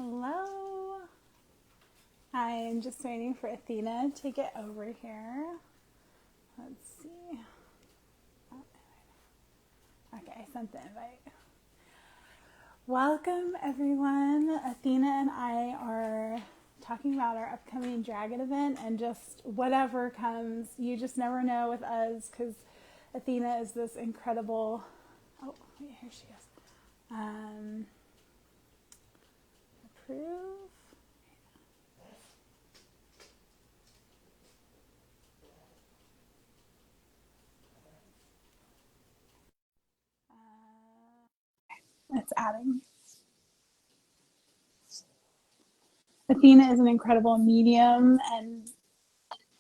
Hello. I'm just waiting for Athena to get over here. Let's see. Okay, I sent the invite. Welcome, everyone. Athena and I are talking about our upcoming dragon event and just whatever comes. You just never know with us because Athena is this incredible. Oh, wait, here she is. Approve. It's adding. Athena is an incredible medium, and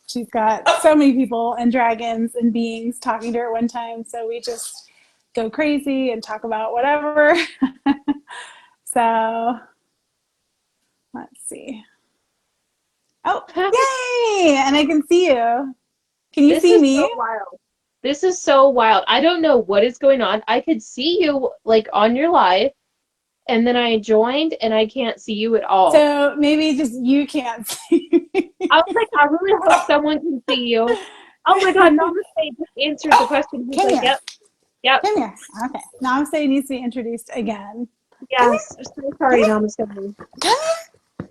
she's got so many people and dragons and beings talking to her at one time. So we just go crazy and talk about whatever. So let's see. Oh, yay! And I can see you. Can you This see is so me? wild. This is so wild. I don't know what is going on. I could see you like on your live, and then I joined and I can't see you at all. So maybe just you can't see me. I was like, I really hope someone can see you. Oh my God, Namaste just answered the question. He's Come like, here. yep, yep, Come here. Okay. Namaste needs to be introduced again. Come here. yes. So Come sorry, here. Namaste. Come here.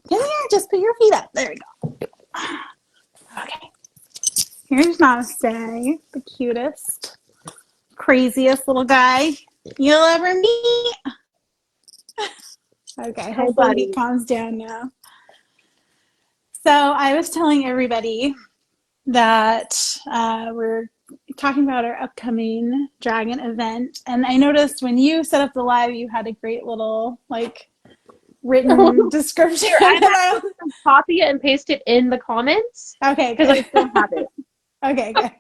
Come here. Just put your feet up. There we go. Okay. Here's Namaste, the cutest, craziest little guy you'll ever meet. Okay, Hi, hopefully he buddy. calms down now. So I was telling everybody that we're talking about our upcoming dragon event, and I noticed when you set up the live, you had a great little written description. Here, I'm And actually going to copy it and paste it in the comments okay, because I good. still have it. Okay, good.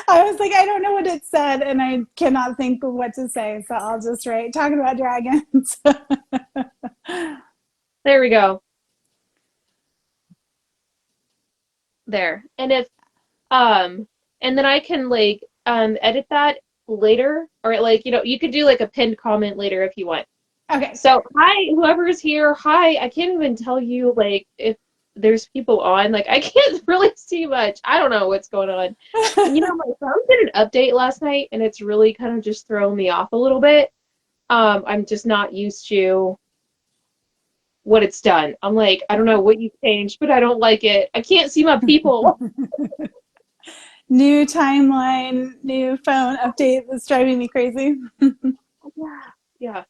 I was like, I don't know what it said, and I cannot think of what to say, so I'll just write talking about dragons. There we go. There. And if and then I can like edit that later or like you could do like a pinned comment later if you want. Okay, So hi, whoever's here, hi. I can't even tell you like if there's people on. Like I can't really see much. I don't know what's going on. And my phone did an update last night and it's really kind of just throwing me off a little bit. I'm just not used to what it's done. I'm like, I don't know what you changed, but I don't like it. I can't see my people. new timeline, new phone update that's driving me crazy. Yeah. Yeah.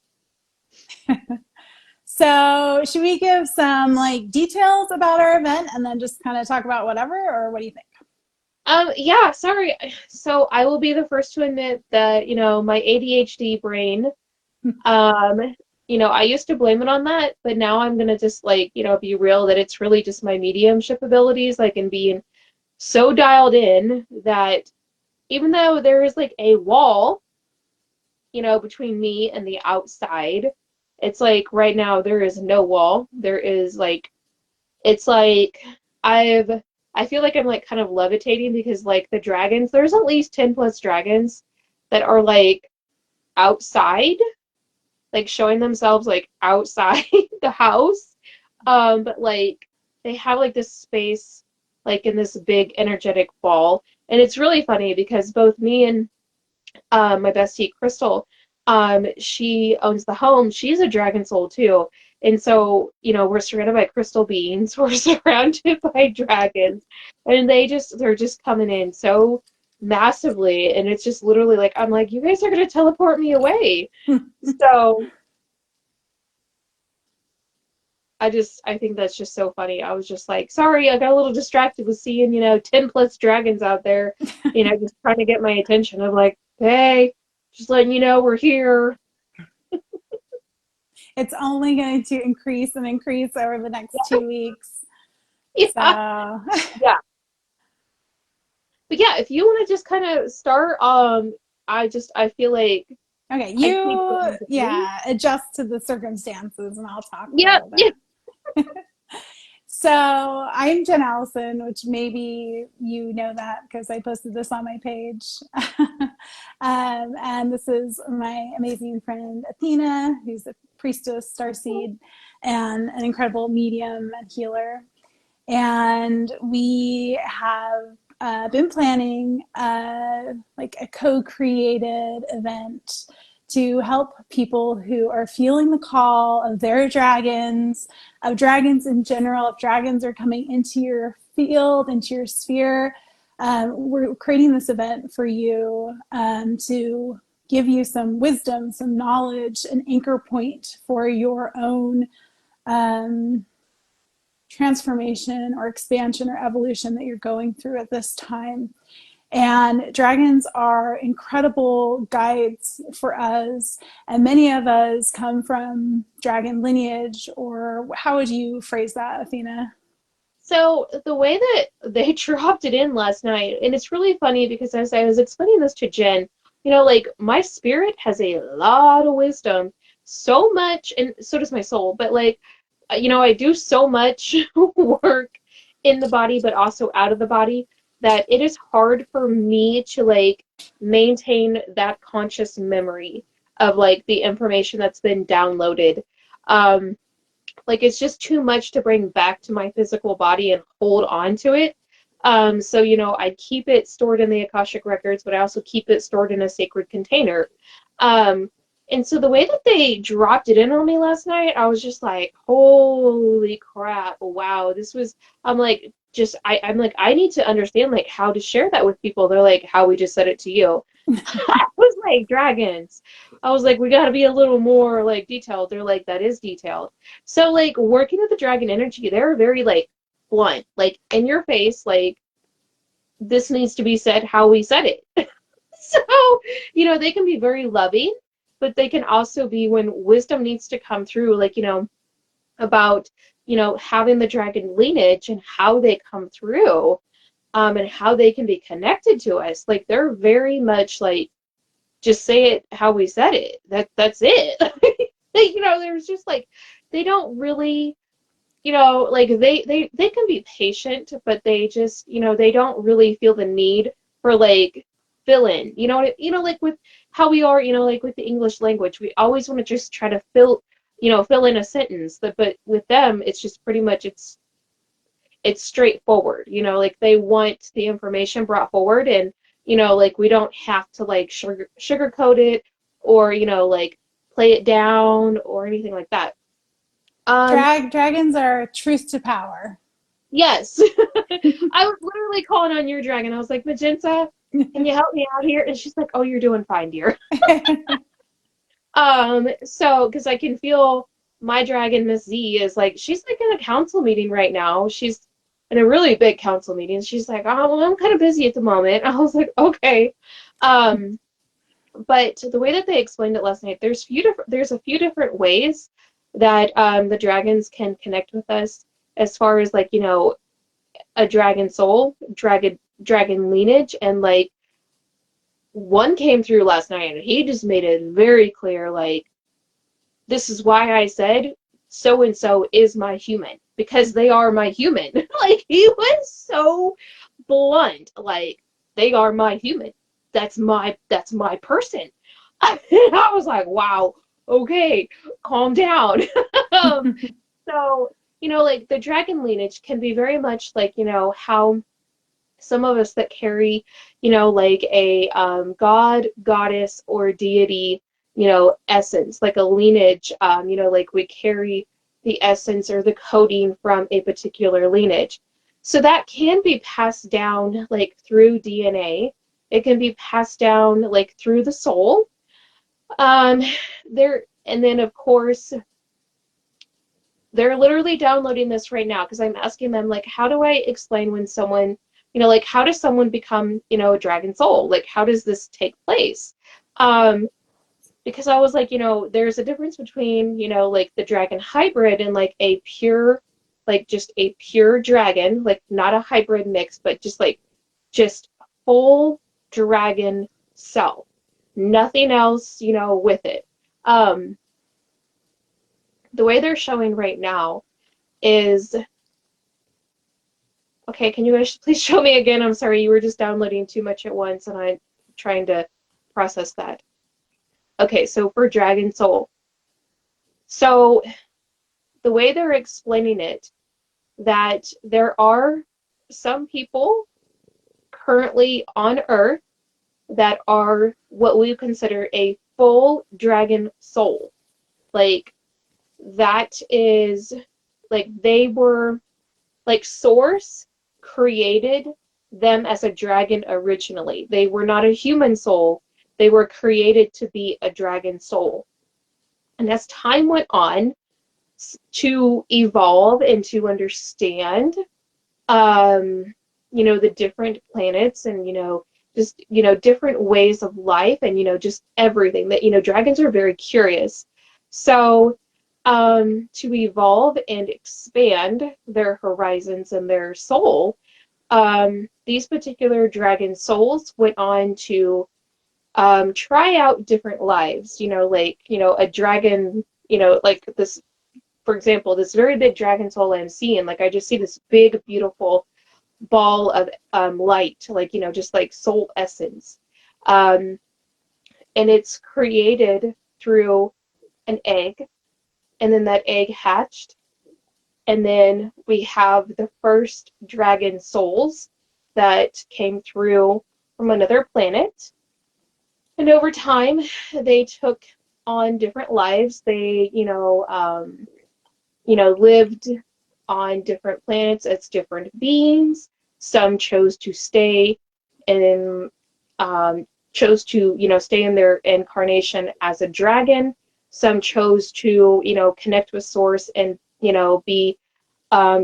So, should we give some details about our event and then just kind of talk about whatever, or what do you think? Yeah, sorry. So I will be the first to admit that, my ADHD brain, I used to blame it on that, but now I'm gonna just be real that it's really just my mediumship abilities, like in being so dialed in that even though there is like a wall, between me and the outside, it's like right now there is no wall. There is like it's like I've I feel like I'm like kind of levitating because like the dragons, there's at least 10 plus dragons that are like outside, like showing themselves like outside the house. But like they have like this space like in this big energetic ball. And it's really funny because both me and my bestie Crystal, she owns the home. She's a dragon soul too. And so, we're surrounded by crystal beings. We're surrounded by dragons. And they're just coming in so massively. And it's just literally like, I'm like, you guys are going to teleport me away. So I think that's just so funny. I was just like, sorry, I got a little distracted with seeing, 10 plus dragons out there, just trying to get my attention. I'm like, hey, just letting you know we're here. It's only going to increase and increase over the next 2 weeks. Yeah, So, yeah. But yeah, if you want to just kind of start, I feel like okay, I keep getting going. adjust to the circumstances and I'll talk for a Yeah, little yeah. bit. So I'm Jen Allison, which maybe you know that because I posted this on my page. And this is my amazing friend Athena, who's priestess, starseed, and an incredible medium and healer. And we have been planning like a co-created event to help people who are feeling the call of dragons in general. If dragons are coming into your field, into your sphere, we're creating this event for you to give you some wisdom, some knowledge, an anchor point for your own transformation or expansion or evolution that you're going through at this time. And dragons are incredible guides for us. And many of us come from dragon lineage, or how would you phrase that, Athena? So the way that they dropped it in last night, and it's really funny because as I was explaining this to Jen, like my spirit has a lot of wisdom, so much, and so does my soul, but like, I do so much work in the body, but also out of the body, that it is hard for me to like maintain that conscious memory of like the information that's been downloaded. Um, like it's just too much to bring back to my physical body and hold on to it. So, I keep it stored in the Akashic records, but I also keep it stored in a sacred container. Um, and so the way that they dropped it in on me last night, I was just like, holy crap, wow, I'm like, I'm like, I need to understand like how to share that with people. They're like, how we just said it to you. I was like, dragons. I was like, we got to be a little more like detailed. They're like, that is detailed. So like working with the dragon energy, they're very like blunt, like in your face, like this needs to be said how we said it. So, they can be very loving, but they can also be when wisdom needs to come through, like, about, having the dragon lineage and how they come through, and how they can be connected to us. Like they're very much like, just say it how we said it. That's it. There's just like they don't really, like they can be patient, but they just, they don't really feel the need for like fill in. Like with how we are, like with the English language, we always want to just try to fill in a sentence. But with them, it's just pretty much it's straightforward. Like they want the information brought forward, and like we don't have to like sugarcoat it or like play it down or anything like that. Dragons are truth to power. Yes. I was literally calling on your dragon. I was like, Magenta, can you help me out here? And she's like, oh, you're doing fine, dear. So because I can feel my dragon, Miss Z, is like, she's like in a council meeting right now. She's in a really big council meeting. She's like, oh, well, I'm kind of busy at the moment. I was like, okay. But the way that they explained it last night, there's a few different ways that the dragons can connect with us as far as like, a dragon soul, dragon lineage, and like one came through last night and he just made it very clear, like, this is why I said so and so is my human, because they are my human. Like he was so blunt, like they are my human. That's my person. And I was like, wow, okay, calm down. So, like the dragon lineage can be very much like, how some of us that carry, like a god, goddess, or deity, essence, like a lineage, like we carry the essence or the coding from a particular lineage. So that can be passed down like through DNA. It can be passed down like through the soul. Um, and then of course, they're literally downloading this right now because I'm asking them, like, how do I explain when someone, like, how does someone become, a dragon soul? Like, how does this take place? Because I was like, there's a difference between, like the dragon hybrid and like a pure, like just a pure dragon, like not a hybrid mix, but just full dragon self. Nothing else, with it. The way they're showing right now is, okay, can you guys please show me again? I'm sorry, you were just downloading too much at once and I'm trying to process that. Okay, so for Dragon Soul, So the way they're explaining it, that there are some people currently on Earth that are what we consider a full dragon soul. Like, that is, like, they were, like, Source created them as a dragon originally. They were not a human soul. They were created to be a dragon soul. And as time went on, to evolve and to understand, um, the different planets and, just, different ways of life and, just everything that, dragons are very curious. So, to evolve and expand their horizons and their soul, these particular dragon souls went on to try out different lives, like, a dragon, like this, for example, this very big dragon soul I'm seeing, like I just see this big, beautiful ball of light, like, just like soul essence. Um, and it's created through an egg, and then that egg hatched, and then we have the first dragon souls that came through from another planet. And over time, they took on different lives. They, lived on different planets as different beings. Some chose to stay and chose to, stay in their incarnation as a dragon. Some chose to, connect with Source and, be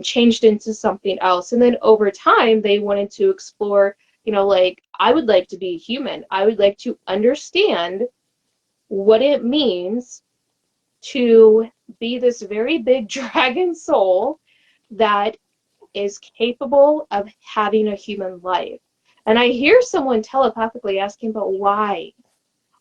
changed into something else. And then over time, they wanted to explore, like, I would like to be human. I would like to understand what it means to be this very big dragon soul that is capable of having a human life. And I hear someone telepathically asking, but why?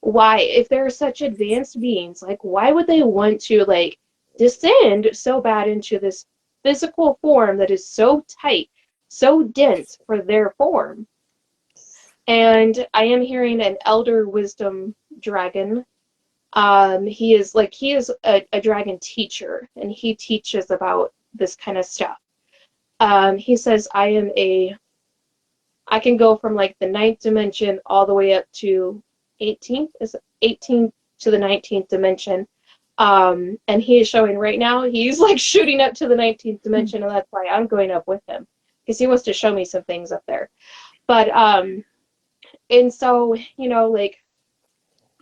Why, if they're such advanced beings, like, why would they want to, like, descend so bad into this physical form that is so tight, so dense for their form? And I am hearing an elder wisdom dragon. He is a dragon teacher, and he teaches about this kind of stuff. He says, I can go from, like, the ninth dimension all the way up to 18th, is 18th to the 19th dimension. And he is showing right now, he's, like, shooting up to the 19th dimension, and that's why I'm going up with him, because he wants to show me some things up there. But, and so, like,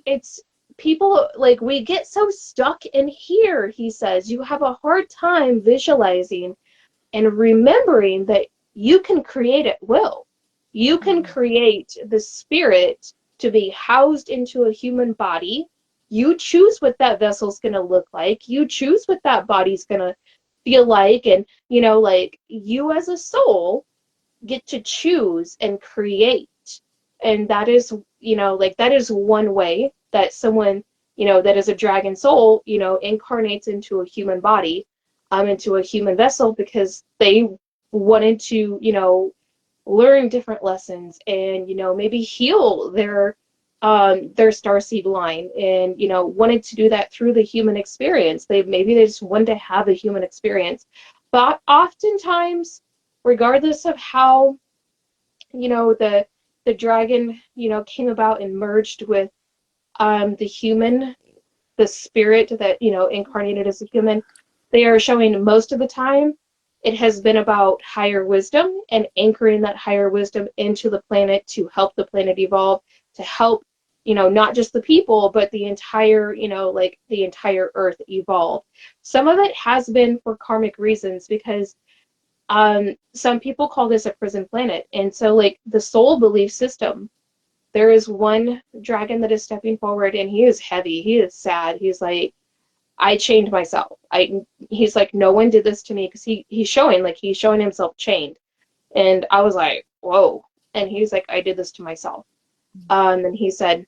it's people, like, we get so stuck in here, he says. You have a hard time visualizing and remembering that you can create at will. You can create the spirit to be housed into a human body. You choose what that vessel's going to look like. You choose what that body's going to feel like. And, like, you as a soul get to choose and create. And that is, like, that is one way that someone, that is a dragon soul, incarnates into a human body, into a human vessel, because they wanted to, learn different lessons and, maybe heal their starseed line, and, wanted to do that through the human experience. They just wanted to have a human experience. But oftentimes, regardless of how, the dragon, came about and merged with the human, the spirit that, incarnated as a human, they are showing most of the time it has been about higher wisdom and anchoring that higher wisdom into the planet to help the planet evolve, to help, not just the people, but the entire, like, the entire Earth evolve. Some of it has been for karmic reasons, because some people call this a prison planet. And so, like, the soul belief system, there is one dragon that is stepping forward, and he is heavy. He is sad. He's like, I chained myself. He's like, no one did this to me, because he's showing himself chained. And I was like, whoa. And he's like, I did this to myself. And he said,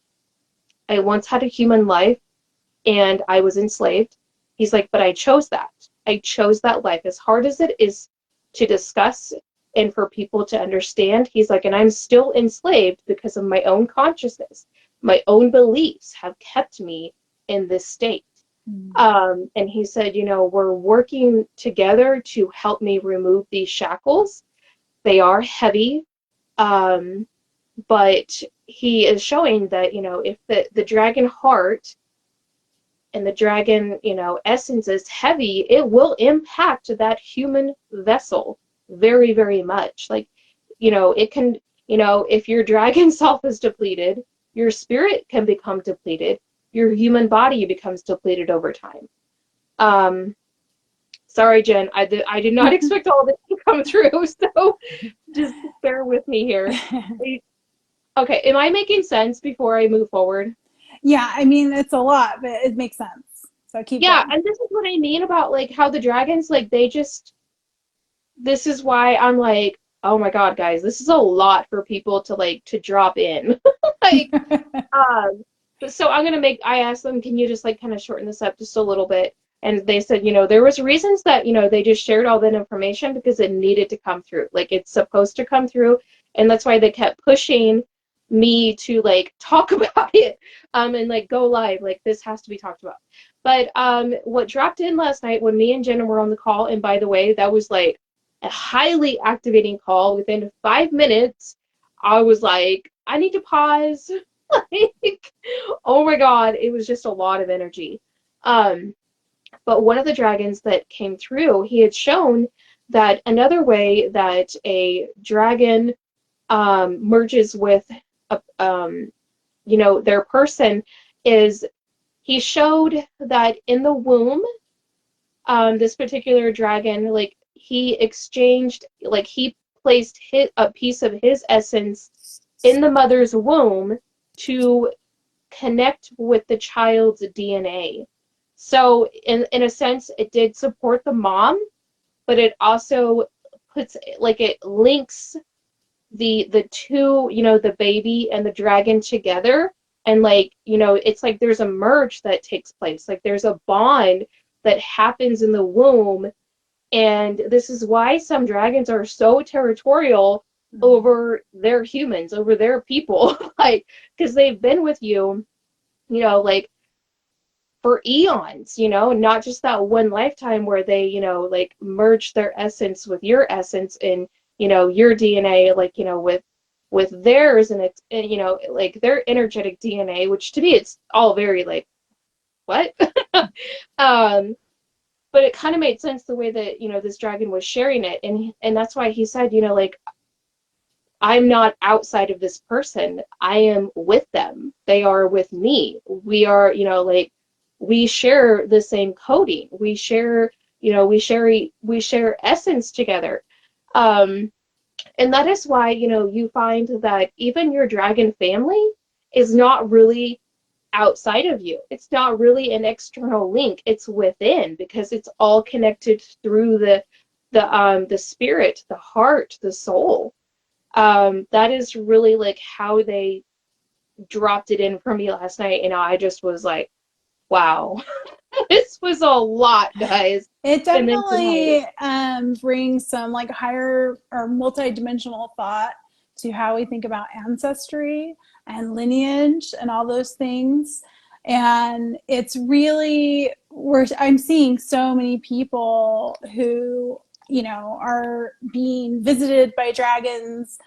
I once had a human life and I was enslaved. He's like, but I chose that. I chose that life. As hard as it is to discuss and for people to understand, he's like, and I'm still enslaved because of my own consciousness. My own beliefs have kept me in this state. Mm. And he said, we're working together to help me remove these shackles. They are heavy, um, but he is showing that, if the dragon heart and the dragon, essence is heavy, it will impact that human vessel very, very much. Like, it can, if your dragon self is depleted, your spirit can become depleted, your human body becomes depleted over time. Um, Sorry, Jen, I did not expect all this to come through, so just bear with me here. Okay, am I making sense before I move forward? Yeah, I mean, it's a lot, but it makes sense. So keep Yeah, going. and this is what I mean about like how the dragons like they just this is why I'm like, oh my God, guys, this is a lot for people to like to drop in. Like, um, so I asked them, can you just like kind of shorten this up just a little bit? And they said, there was reasons that, they just shared all that information because it needed to come through. Like it's supposed to come through. And that's why they kept pushing me to like talk about it, and like go live. Like this has to be talked about. But what dropped in last night when me and Jenna were on the call, and by the way, that was like a highly activating call. Within 5 minutes, I was like, I need to pause. Like, oh my God, it was just a lot of energy. Um, but one of the dragons that came through, he had shown that another way that a dragon merges with their person is he showed that in the womb, this particular dragon, like he exchanged, like he placed a piece of his essence in the mother's womb to connect with the child's DNA. So in a sense, it did support the mom, but it also puts like it links the two, the baby and the dragon together. And like, it's like there's a merge that takes place. Like there's a bond that happens in the womb. And this is why some dragons are so territorial over their humans, over their people. Like, because they've been with you, like for eons, not just that one lifetime where they, like merge their essence with your essence and, your DNA, like, with theirs and it's, and, like their energetic DNA, which to me it's all very like, what? um, but it kind of made sense the way that, this dragon was sharing it. And that's why he said, like, I'm not outside of this person. I am with them. They are with me. We are, like we share the same coding. We share, we share essence together. Um, and that is why, you find that even your dragon family is not really outside of you. It's not really an external link. It's within because it's all connected through the spirit, the heart, the soul. That is really like how they dropped it in for me last night, and I just was like, wow, this was a lot, guys. It And then tonight, definitely brings some like higher or multi-dimensional thought to how we think about ancestry and lineage and all those things. And it's really I'm seeing so many people who, are being visited by dragons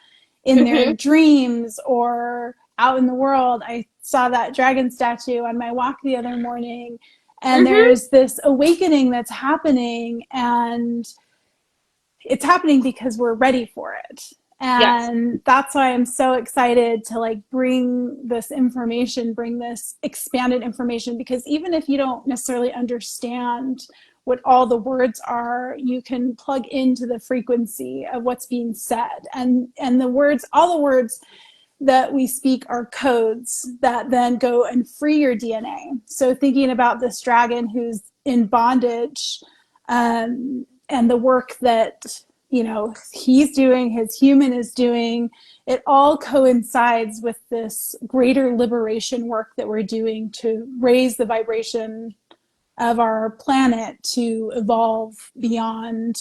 in their mm-hmm, dreams or out in the world. I saw that dragon statue on my walk the other morning, and mm-hmm, there's this awakening that's happening, and it's happening because we're ready for it. yes, And that's why I'm so excited to like bring this information, bring this expanded information, because even if you don't necessarily understand what all the words are, you can plug into the frequency of what's being said. And the words, all the words that we speak are codes that then go and free your DNA. So thinking about this dragon who's in bondage, and the work that he's doing, his human is doing, it all coincides with this greater liberation work that we're doing to raise the vibration of our planet to evolve beyond,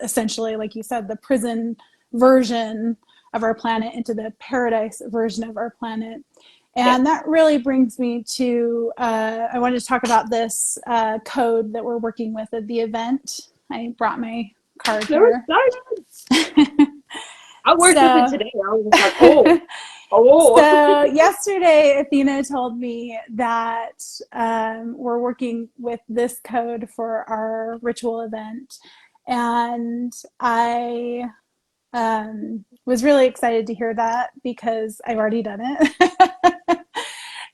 essentially, like you said, the prison version of our planet into the paradise version of our planet. And Yes. that really brings me to I wanted to talk about this code that we're working with at the event. I brought my card So here. excited. I worked with it So, today. I was just like, oh. so yesterday, Athena told me that we're working with this code for our ritual event. And I was really excited to hear that because I've already done it.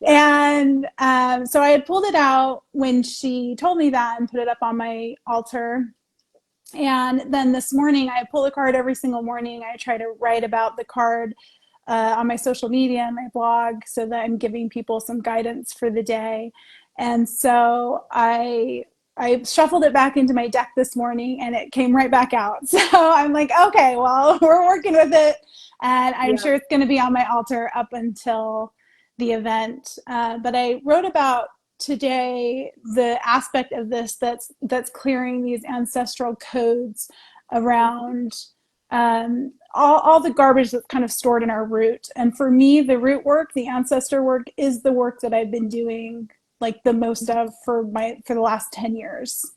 Yeah. And so I had pulled it out when she told me that and put it up on my altar. And then this morning, I pull the card every single morning. I try to write about the card on my social media and my blog so that I'm giving people some guidance for the day. And so I shuffled it back into my deck this morning and it came right back out. So I'm like, okay, well, we're working with it. And I'm Yeah. sure it's going to be on my altar up until the event. But I wrote about today the aspect of this that's clearing these ancestral codes around all the garbage that's kind of stored in our root. And for me, the root work, the ancestor work, is the work that I've been doing like the most of for the last 10 years.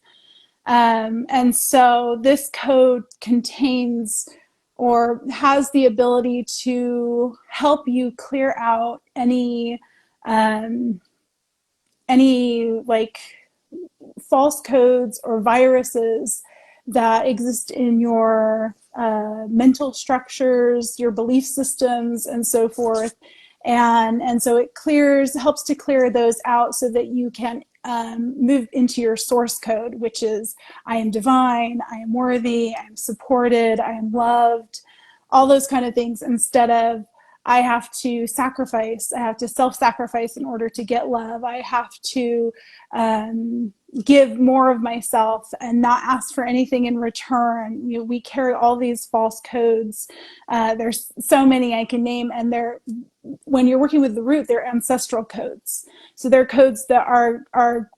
And so this code contains or has the ability to help you clear out um, any like false codes or viruses that exist in your mental structures, your belief systems, and so forth. And so it helps to clear those out so that you can move into your source code, which is I am divine, I am worthy, I am supported, I am loved, all those kind of things, instead of I have to sacrifice, I have to self-sacrifice in order to get love. I have to give more of myself and not ask for anything in return. We carry all these false codes. There's so many I can name, and they're when you're working with the root, they're ancestral codes. So they're codes that our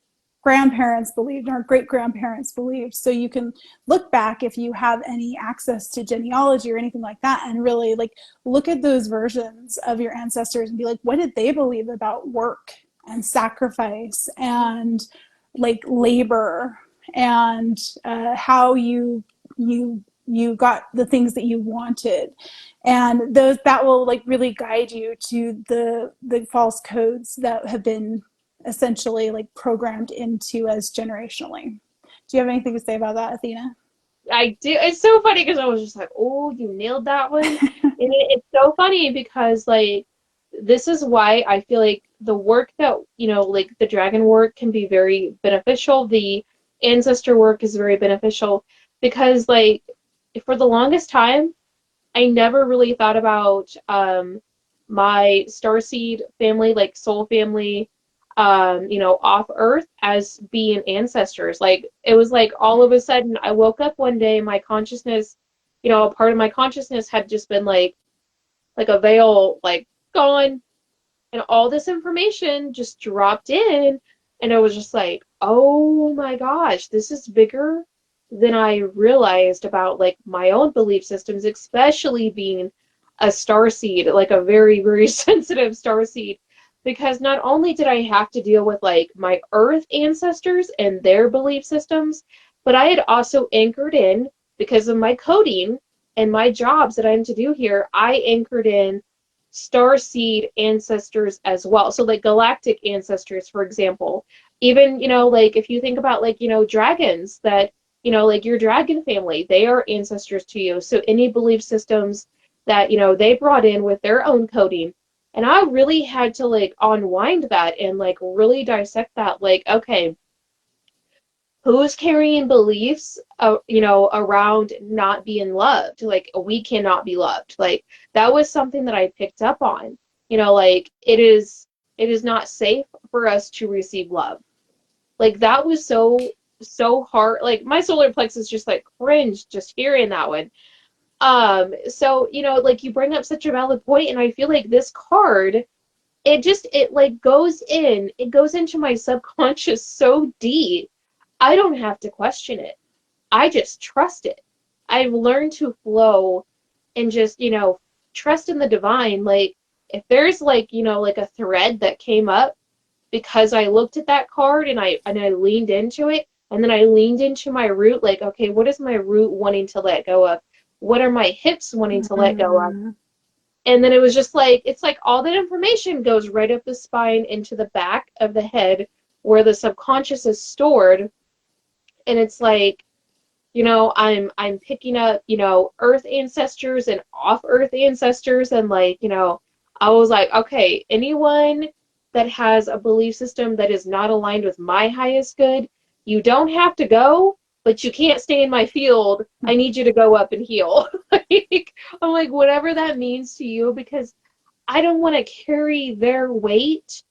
grandparents believed, our great grandparents believed. So you can look back if you have any access to genealogy or anything like that, and really like look at those versions of your ancestors and be like, what did they believe about work and sacrifice and like labor and how you got the things that you wanted, and those that will like really guide you to the false codes that have been essentially like programmed into as generationally. Do you have anything to say about that, Athena? I do. It's so funny because I was just like, oh, you nailed that one. And it's so funny because like this is why I feel like the work that, like the dragon work can be very beneficial. The ancestor work is very beneficial because like for the longest time, I never really thought about my starseed family, like soul family, off Earth as being ancestors. Like it was like all of a sudden I woke up one day, my consciousness, a part of my consciousness had just been like a veil like gone, and all this information just dropped in, and it was just like, oh my gosh, this is bigger than I realized about like my own belief systems, especially being a star seed, like a very, very sensitive star seed. Because not only did I have to deal with like my earth ancestors and their belief systems, but I had also anchored in, because of my coding and my jobs that I'm to do here, I anchored in star seed ancestors as well. So like galactic ancestors, for example. Even, like if you think about like, dragons that, like your dragon family, they are ancestors to you. So any belief systems that, they brought in with their own coding. And I really had to like unwind that and like really dissect that. Like, okay, who's carrying beliefs around not being loved, like we cannot be loved, like that was something that I picked up on, like it is not safe for us to receive love. Like that was so hard, like my solar plexus just like cringed just hearing that one. So like you bring up such a valid point, and I feel like this card, it like goes into my subconscious so deep. I don't have to question it. I just trust it. I've learned to flow and just, trust in the divine. Like if there's like, like a thread that came up because I looked at that card and I leaned into it, and then I leaned into my root, like, okay, what is my root wanting to let go of? What are my hips wanting to let go of? Mm-hmm. And then it was just like, it's like all that information goes right up the spine into the back of the head where the subconscious is stored. And it's like, I'm picking up, earth ancestors and off earth ancestors, and like, I was like, okay, anyone that has a belief system that is not aligned with my highest good, you don't have to go, but you can't stay in my field. I need you to go up and heal. Like, I'm like, whatever that means to you, because I don't want to carry their weight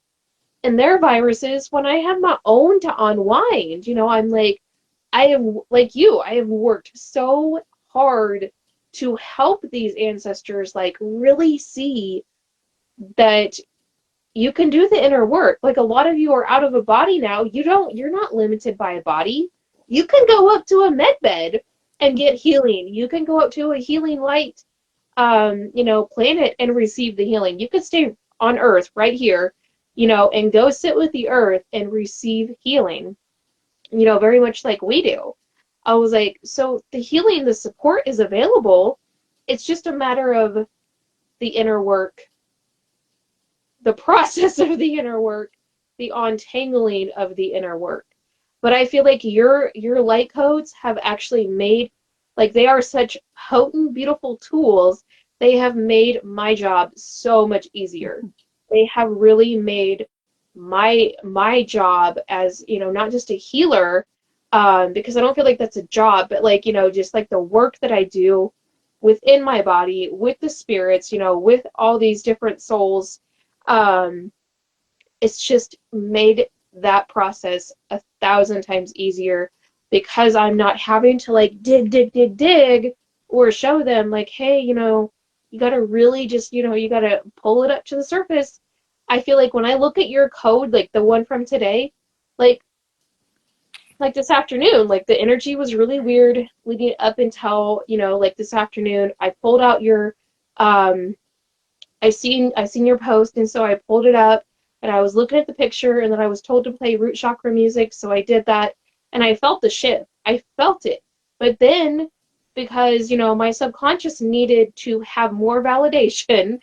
and their viruses when I have my own to unwind. I'm like, I have, like you, I have worked so hard to help these ancestors like really see that you can do the inner work. Like, a lot of you are out of a body now. You're not limited by a body. You can go up to a med bed and get healing. You can go up to a healing light, planet and receive the healing. You could stay on Earth right here, and go sit with the Earth and receive healing, very much like we do. I was like, so the healing, the support is available. It's just a matter of the inner work, the process of the inner work, the untangling of the inner work. But I feel like your light codes have actually made, like, they are such potent, beautiful tools. They have made my job so much easier. They have really made my job as, not just a healer, because I don't feel like that's a job, but like, just like the work that I do within my body, with the spirits, with all these different souls, um, it's just made that process 1,000 times easier, because I'm not having to like dig, or show them like, hey, you gotta really just, you gotta pull it up to the surface. I feel like when I look at your code, like the one from today, like this afternoon, like the energy was really weird leading up until, like this afternoon. I pulled out your um I seen your post, and so I pulled it up and I was looking at the picture, and then I was told to play root chakra music, so I did that, and I felt the shift. I felt it. But then, because, my subconscious needed to have more validation,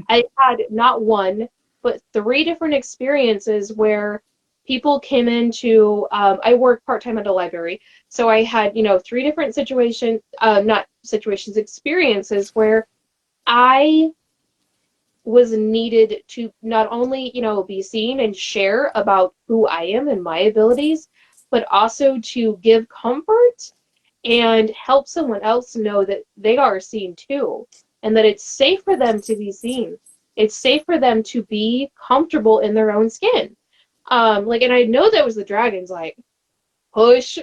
I had not one, but three different experiences where people came into, I work part-time at a library, so I had, three different not situations, experiences where I was needed to not only, be seen and share about who I am and my abilities, but also to give comfort and help someone else know that they are seen too, and that it's safe for them to be seen. It's safe for them to be comfortable in their own skin. And I know that was the dragons, like, push.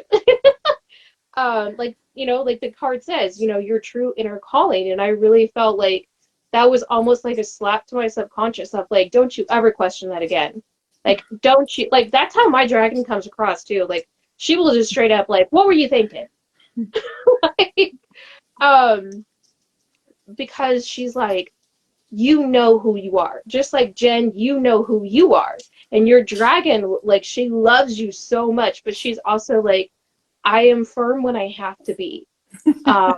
Like the card says, your true inner calling. And I really felt like that was almost like a slap to my subconscious of like, don't you ever question that again. Like, don't you, like, that's how my dragon comes across too. Like, she will just straight up like, what were you thinking? Like, um, because she's like, you know who you are. Just like Jen, you know who you are. And your dragon, like, she loves you so much, but she's also like, I am firm when I have to be. Um,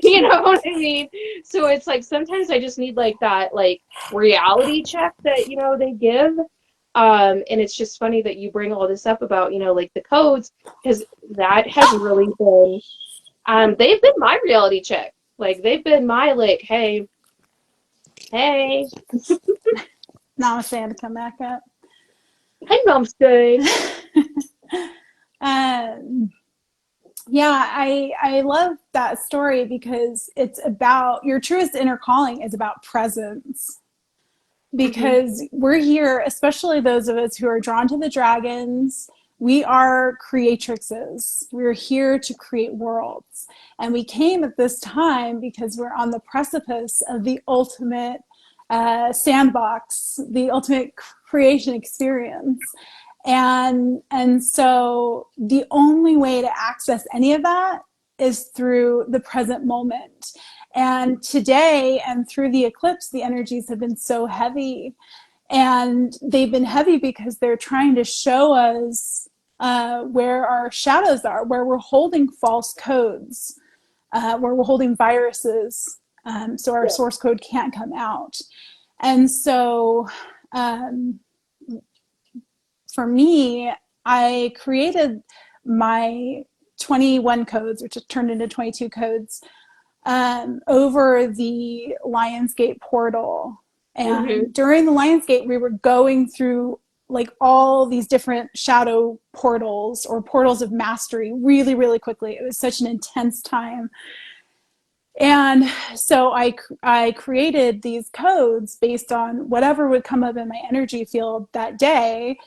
you know what I mean? So it's like sometimes I just need like that like reality check that, they give. And it's just funny that you bring all this up about, like the codes, because that has really been they've been my reality check. Like, they've been my like, hey, hey, Namaste had to come back up. hey, namaste. um, yeah, I love that story because it's about your truest inner calling is about presence. Mm-hmm. Because we're here, especially those of us who are drawn to the dragons, we are creatrixes. We're here to create worlds. And we came at this time because we're on the precipice of the ultimate sandbox, the ultimate creation experience. And so the only way to access any of that is through the present moment. And today and through the eclipse, the energies have been so heavy. And they've been heavy because they're trying to show us where our shadows are, where we're holding false codes, where we're holding viruses, so our Yeah. source code can't come out. And so um, for me, I created my 21 codes, which have turned into 22 codes, over the Lionsgate portal. Mm-hmm. And during the Lionsgate, we were going through like all these different shadow portals or portals of mastery really, really quickly. It was such an intense time. And so I created these codes based on whatever would come up in my energy field that day.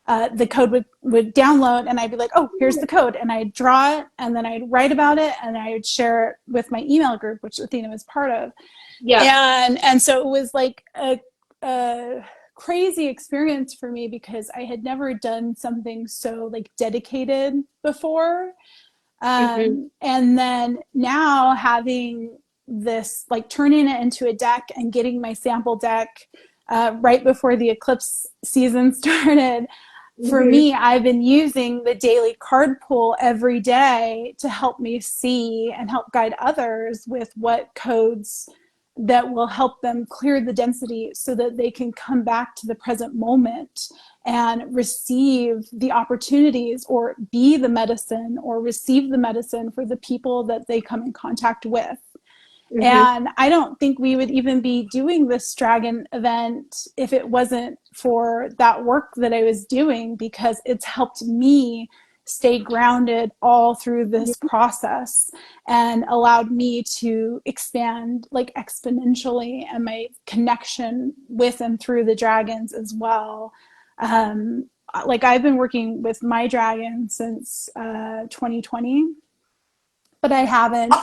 The code would download and I'd be like, oh, here's the code. And I'd draw it and then I'd write about it and I'd share it with my email group, which Athena was part of. Yeah. And so it was like a crazy experience for me because I had never done something so like dedicated before. Mm-hmm. And then now having this, like turning it into a deck and getting my sample deck right before the eclipse season started, for Mm-hmm. me, I've been using the daily card pool every day to help me see and help guide others with what codes that will help them clear the density so that they can come back to the present moment and receive the opportunities or be the medicine or receive the medicine for the people that they come in contact with. Mm-hmm. And I don't think we would even be doing this dragon event if it wasn't for that work that I was doing, because it's helped me stay grounded all through this process and allowed me to expand like exponentially and my connection with and through the dragons as well. Um, like I've been working with my dragon since 2020, but I haven't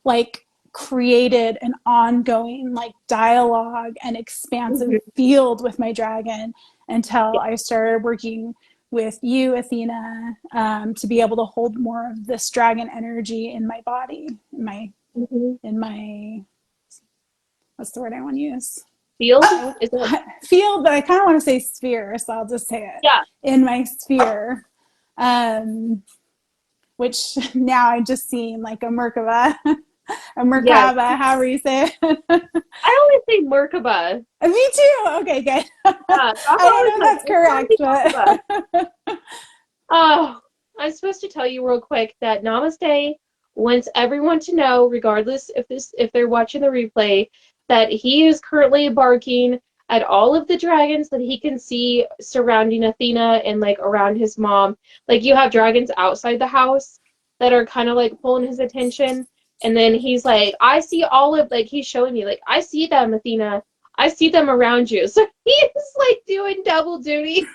like created an ongoing like dialogue and expansive Mm-hmm. field with my dragon until Yeah. I started working with you, Athena, to be able to hold more of this dragon energy in my body, Mm-hmm. in my what's the word I want to use? Field? Is that? Field, but I kind of want to say sphere, so I'll just say it Yeah. in my sphere. Um, which now I just seem like a Merkaba, a Yes. Merkaba, however you say it. I always say Merkaba. Me too. Okay, good. Yeah. I'm I don't always know if like, that's it's gonna correct, be Merkaba. but Oh, I'm supposed to tell you real quick that Namaste wants everyone to know, regardless if they're watching the replay, that he is currently barking at all of the dragons that he can see surrounding Athena and like around his mom. Like you have dragons outside the house that are kind of like pulling his attention. And then he's like, I see all of like he's showing me like I see them, Athena. I see them around you. So he is like doing double duty.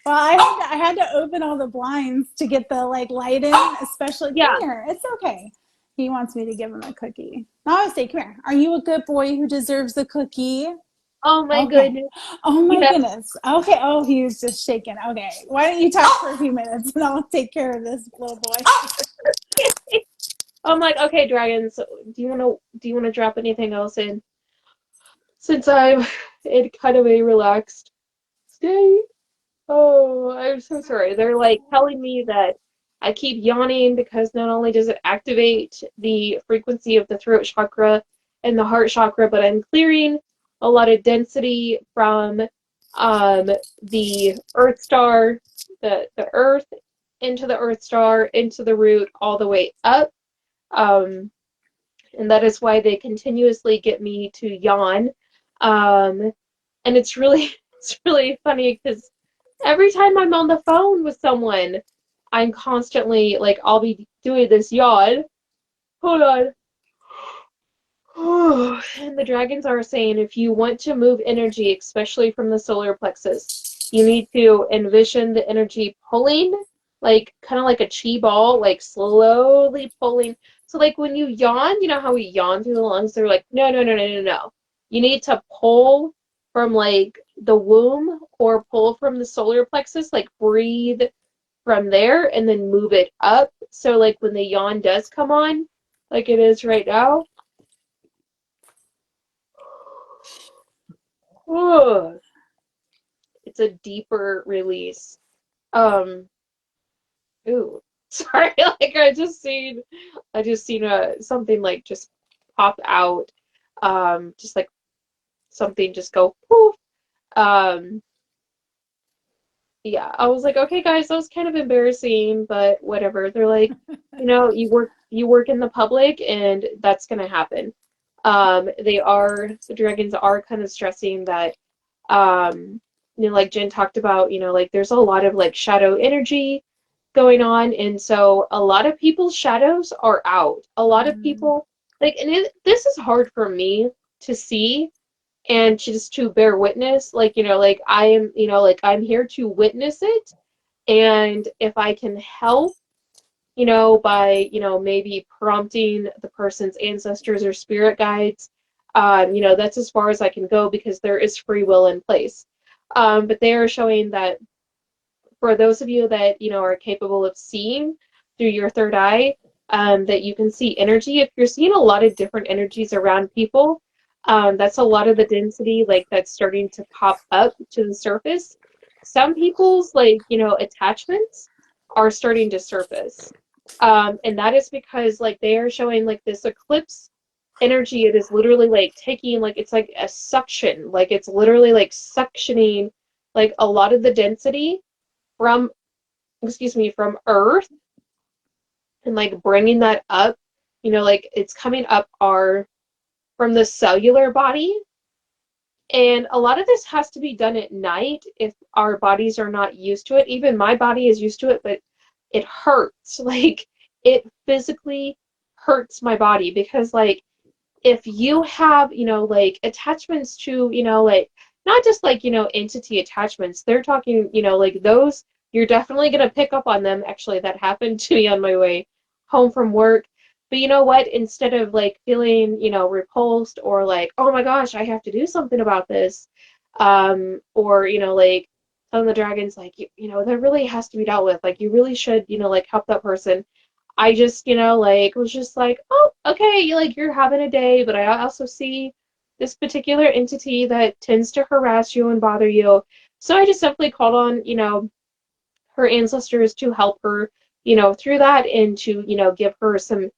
well, I had to open all the blinds to get the like light in, especially come Yeah. here. It's okay. He wants me to give him a cookie. Now I say, come here. Are you a good boy who deserves a cookie? Oh my Okay. goodness. Oh my Yeah. goodness. Okay. Oh, he was just shaking. Okay. Why don't you talk for a few minutes and I'll take care of this little boy. I'm like, okay, dragons, do you wanna drop anything else in? Since I'm in kind of a relaxed state. Oh, I'm so sorry. They're like telling me that I keep yawning because not only does it activate the frequency of the throat chakra and the heart chakra, but I'm clearing a lot of density from um the earth star, the earth into the earth star, into the root, all the way up. Um, and that is why they continuously get me to yawn. Um, and it's really it's really funny because every time I'm on the phone with someone, I'm constantly like I'll be doing this yawn. Hold on. And the dragons are saying if you want to move energy, especially from the solar plexus, you need to envision the energy pulling, like kind of like a chi ball, like slowly pulling. So like when you yawn, you know how we yawn through the lungs? They're like, no, no, no, no, no, no. You need to pull from like the womb or pull from the solar plexus, like breathe from there and then move it up. So like when the yawn does come on, like it is right now. Ugh. It's a deeper release. Um, ooh, sorry, like I just seen something like just pop out. Just like something just go poof. Um, yeah, I was like, okay, guys, that was kind of embarrassing, but whatever. They're like, you work in the public, and that's gonna happen. The dragons are kind of stressing that, like Jen talked about, like there's a lot of like shadow energy going on, and so a lot of people's shadows are out. A lot of Mm. people this is hard for me to see and just to bear witness, like like I am, like I'm here to witness it, and if I can help, by maybe prompting the person's ancestors or spirit guides, that's as far as I can go because there is free will in place. But they are showing that for those of you that are capable of seeing through your third eye, that you can see energy. If you're seeing a lot of different energies around people, that's a lot of the density like that's starting to pop up to the surface. Some people's like attachments are starting to surface, and that is because like they are showing like this eclipse energy. It is literally like taking like it's like a suction, like it's literally like suctioning like a lot of the density from from Earth, and like bringing that up, like it's coming up our from the cellular body. And a lot of this has to be done at night if our bodies are not used to it. Even my body is used to it, but it hurts. Like it physically hurts my body because like if you have, like attachments to, like not just like, entity attachments, they're talking, like those, you're definitely going to pick up on them. Actually, that happened to me on my way home from work. But you know what? Instead of like feeling, repulsed or like, oh my gosh, I have to do something about this, or, like telling the dragons, like, that really has to be dealt with. Like, you really should, like help that person. I just, like was just like, oh, okay, like you're having a day, but I also see this particular entity that tends to harass you and bother you. So I just simply called on, her ancestors to help her, through that and to, give her some,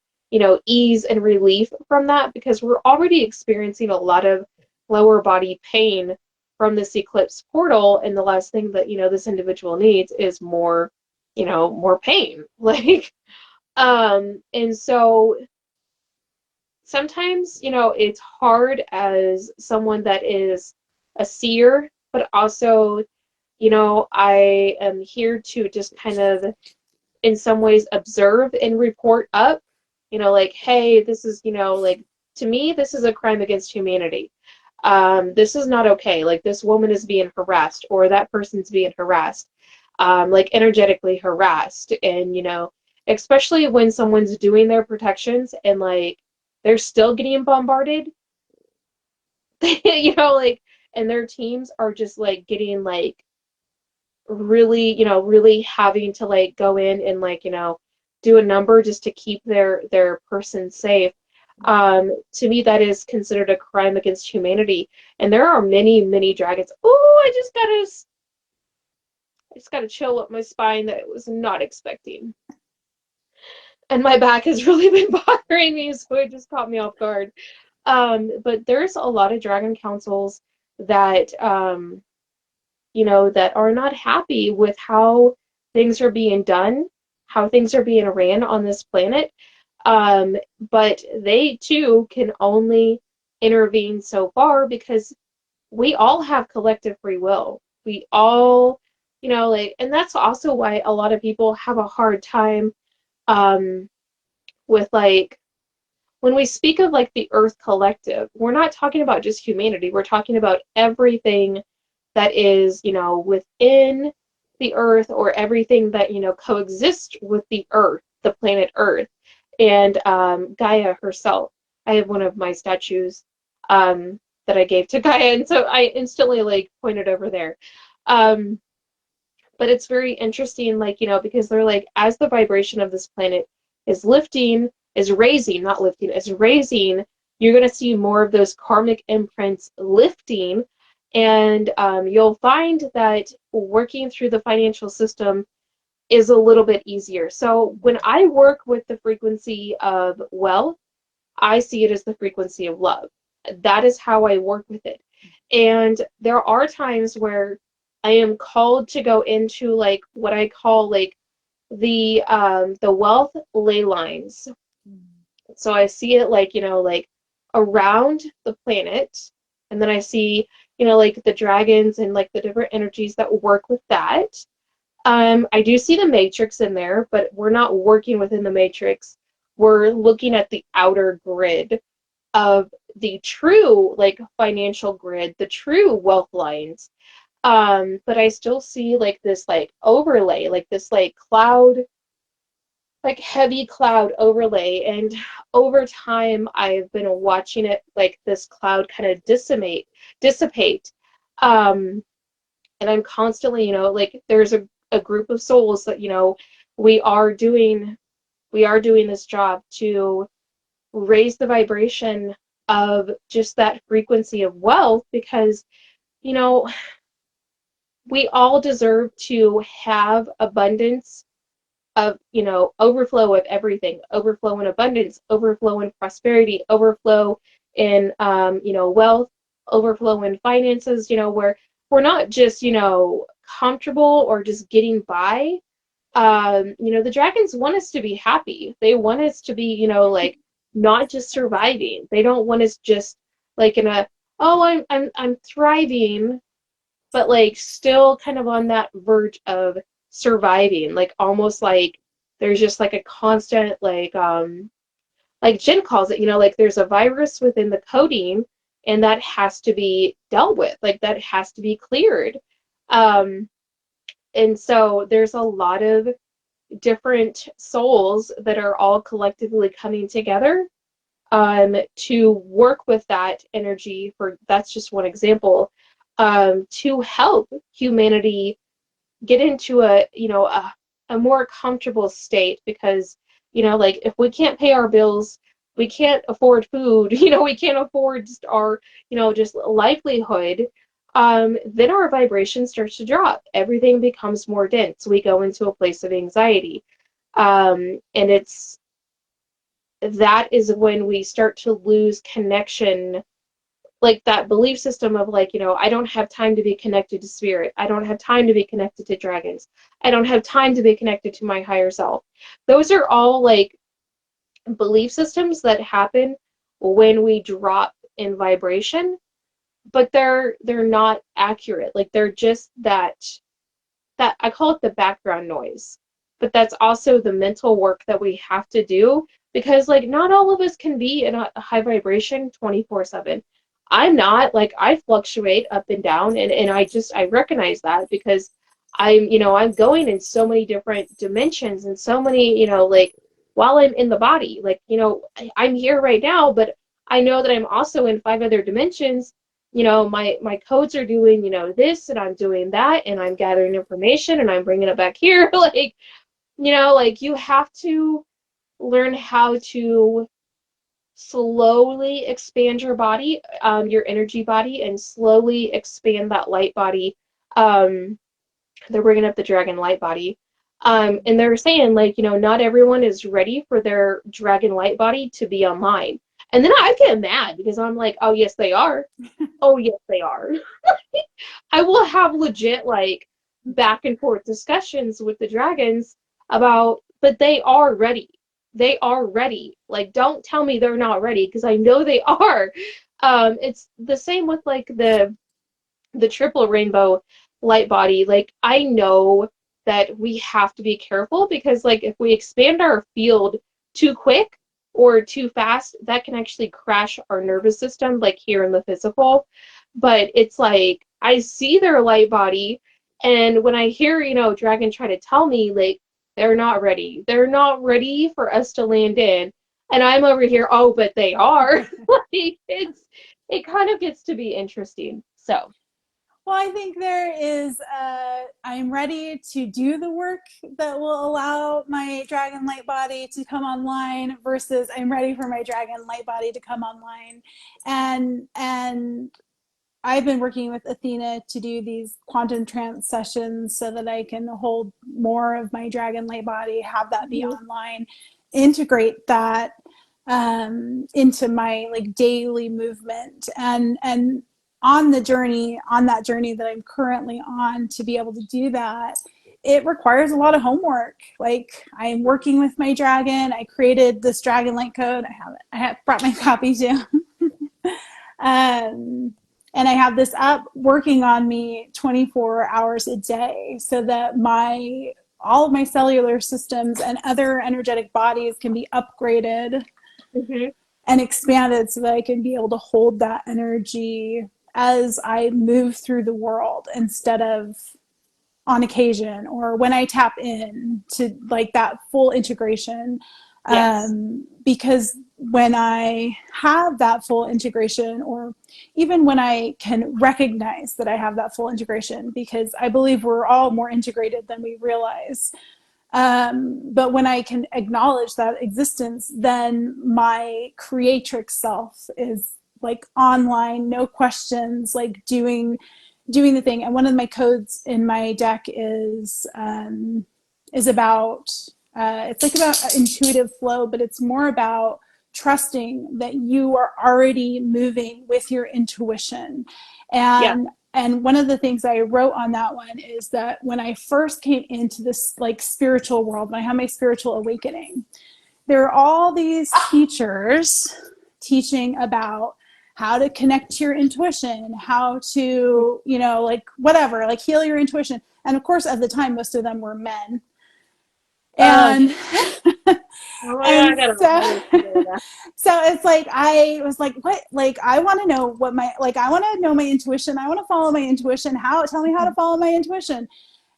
ease and relief from that because we're already experiencing a lot of lower body pain from this eclipse portal. And the last thing that, this individual needs is more, more pain. Like, and so sometimes, it's hard as someone that is a seer, but also, I am here to just kind of, in some ways, observe and report up, like, hey, this is, like, to me, this is a crime against humanity. This is not okay. Like, this woman is being harassed, or that person's being harassed, like, energetically harassed. And, especially when someone's doing their protections and, like, they're still getting bombarded, like, and their teams are just, like, getting, like, really, really having to like go in and like, do a number just to keep their person safe. To me, that is considered a crime against humanity. And there are many, many dragons. Oh, I just gotta chill up my spine that I was not expecting. And my back has really been bothering me, so it just caught me off guard. But there's a lot of dragon councils that that are not happy with how things are being done, how things are being ran on this planet. But they too can only intervene so far because we all have collective free will. We all, like, and that's also why a lot of people have a hard time um, with like when we speak of like the Earth Collective, we're not talking about just humanity. We're talking about everything that is, within the Earth or everything that, coexists with the Earth, the planet Earth, and Gaia herself. I have one of my statues that I gave to Gaia, and so I instantly like pointed over there. Um, but it's very interesting, like, because they're like, as the vibration of this planet is lifting, is raising, not lifting, is raising, you're going to see more of those karmic imprints lifting. And you'll find that working through the financial system is a little bit easier. So when I work with the frequency of wealth, I see it as the frequency of love. That is how I work with it. And there are times where I am called to go into like what I call like the wealth ley lines. So I see it like, like around the planet, and then I see, like the dragons and like the different energies that work with that. I do see the matrix in there, but we're not working within the matrix. We're looking at the outer grid of the true like financial grid, the true wealth lines. But I still see like this like overlay, like this like cloud, like heavy cloud overlay. And over time I've been watching it like this cloud kind of dissipate. Um, and I'm constantly, like there's a group of souls that, we are doing we are doing this job to raise the vibration of just that frequency of wealth, because you know we all deserve to have abundance of, overflow of everything, overflow in abundance, overflow in prosperity, overflow in wealth, overflow in finances, where we're not just comfortable or just getting by. The dragons want us to be happy. They want us to be, like not just surviving. They don't want us just like in a, oh, I'm thriving, but like still kind of on that verge of surviving, like almost like there's just like a constant like Jen calls it, like there's a virus within the coding, and that has to be dealt with, like that has to be cleared. um and so there's a lot of different souls that are all collectively coming together to work with that energy. For that's just one example, to help humanity get into a more comfortable state. Because like if we can't pay our bills, we can't afford food, we can't afford just our just livelihood, then our vibration starts to drop, everything becomes more dense, we go into a place of anxiety. And it's that is when we start to lose connection, like that belief system of like, I don't have time to be connected to spirit. I don't have time to be connected to dragons. I don't have time to be connected to my higher self. Those are all like belief systems that happen when we drop in vibration, but they're not accurate. Like they're just that I call it the background noise. But that's also the mental work that we have to do, because like not all of us can be in a high vibration 24/7. I'm not, like I fluctuate up and down, and I recognize that because I'm going in so many different dimensions and so many, like while I'm in the body, like, I'm here right now, but I know that I'm also in 5 other dimensions. My codes are doing, this, and I'm doing that, and I'm gathering information and I'm bringing it back here. Like, like you have to learn how to slowly expand your body, your energy body, and slowly expand that light body. They're bringing up the dragon light body. And they're saying, like, not everyone is ready for their dragon light body to be online. And then I get mad because I'm like, oh, yes, they are. Oh, yes, they are. I will have legit like back and forth discussions with the dragons about, but they are ready. They are ready. Like, don't tell me they're not ready, because I know they are. It's the same with like the triple rainbow light body. Like, I know that we have to be careful, because like if we expand our field too quick or too fast, that can actually crash our nervous system, like here in the physical. But it's like I see their light body, and when I hear, Dragon try to tell me like they're not ready. They're not ready for us to land in. And I'm over here, oh, but they are. Like it kind of gets to be interesting. So Well, I think there is, I'm ready to do the work that will allow my dragon light body to come online versus I'm ready for my dragon light body to come online. And I've been working with Athena to do these quantum trance sessions so that I can hold more of my dragon light body, have that be Mhm. online, integrate that into my like daily movement, and on that journey that I'm currently on to be able to do that, it requires a lot of homework. Like I'm working with my dragon. I created this dragon light code. I have brought my copy too. um, and I have this app working on me 24 hours a day so that my all of my cellular systems and other energetic bodies can be upgraded Mhm. and expanded so that I can be able to hold that energy as I move through the world instead of on occasion or when I tap in to like that full integration. Yes. Because when I have that full integration, or even when I can recognize that I have that full integration, because I believe we're all more integrated than we realize. But when I can acknowledge that existence, then my creatrix self is like online, no questions, like doing the thing. And one of my codes in my deck is about it's like about intuitive flow, but it's more about trusting that you are already moving with your intuition. Yeah. And one of the things I wrote on that one is that when I first came into this like spiritual world, when I had my spiritual awakening, there are all these teachers teaching about how to connect to your intuition, how to, you know, like whatever, like heal your intuition. And of course, at the time, most of them were men. Oh, And oh my God, I and got a so whole list to go down. so it's like I was like, what? Like I want to know what my like I want to know my intuition. I want to follow my intuition. How? Tell me how to follow my intuition.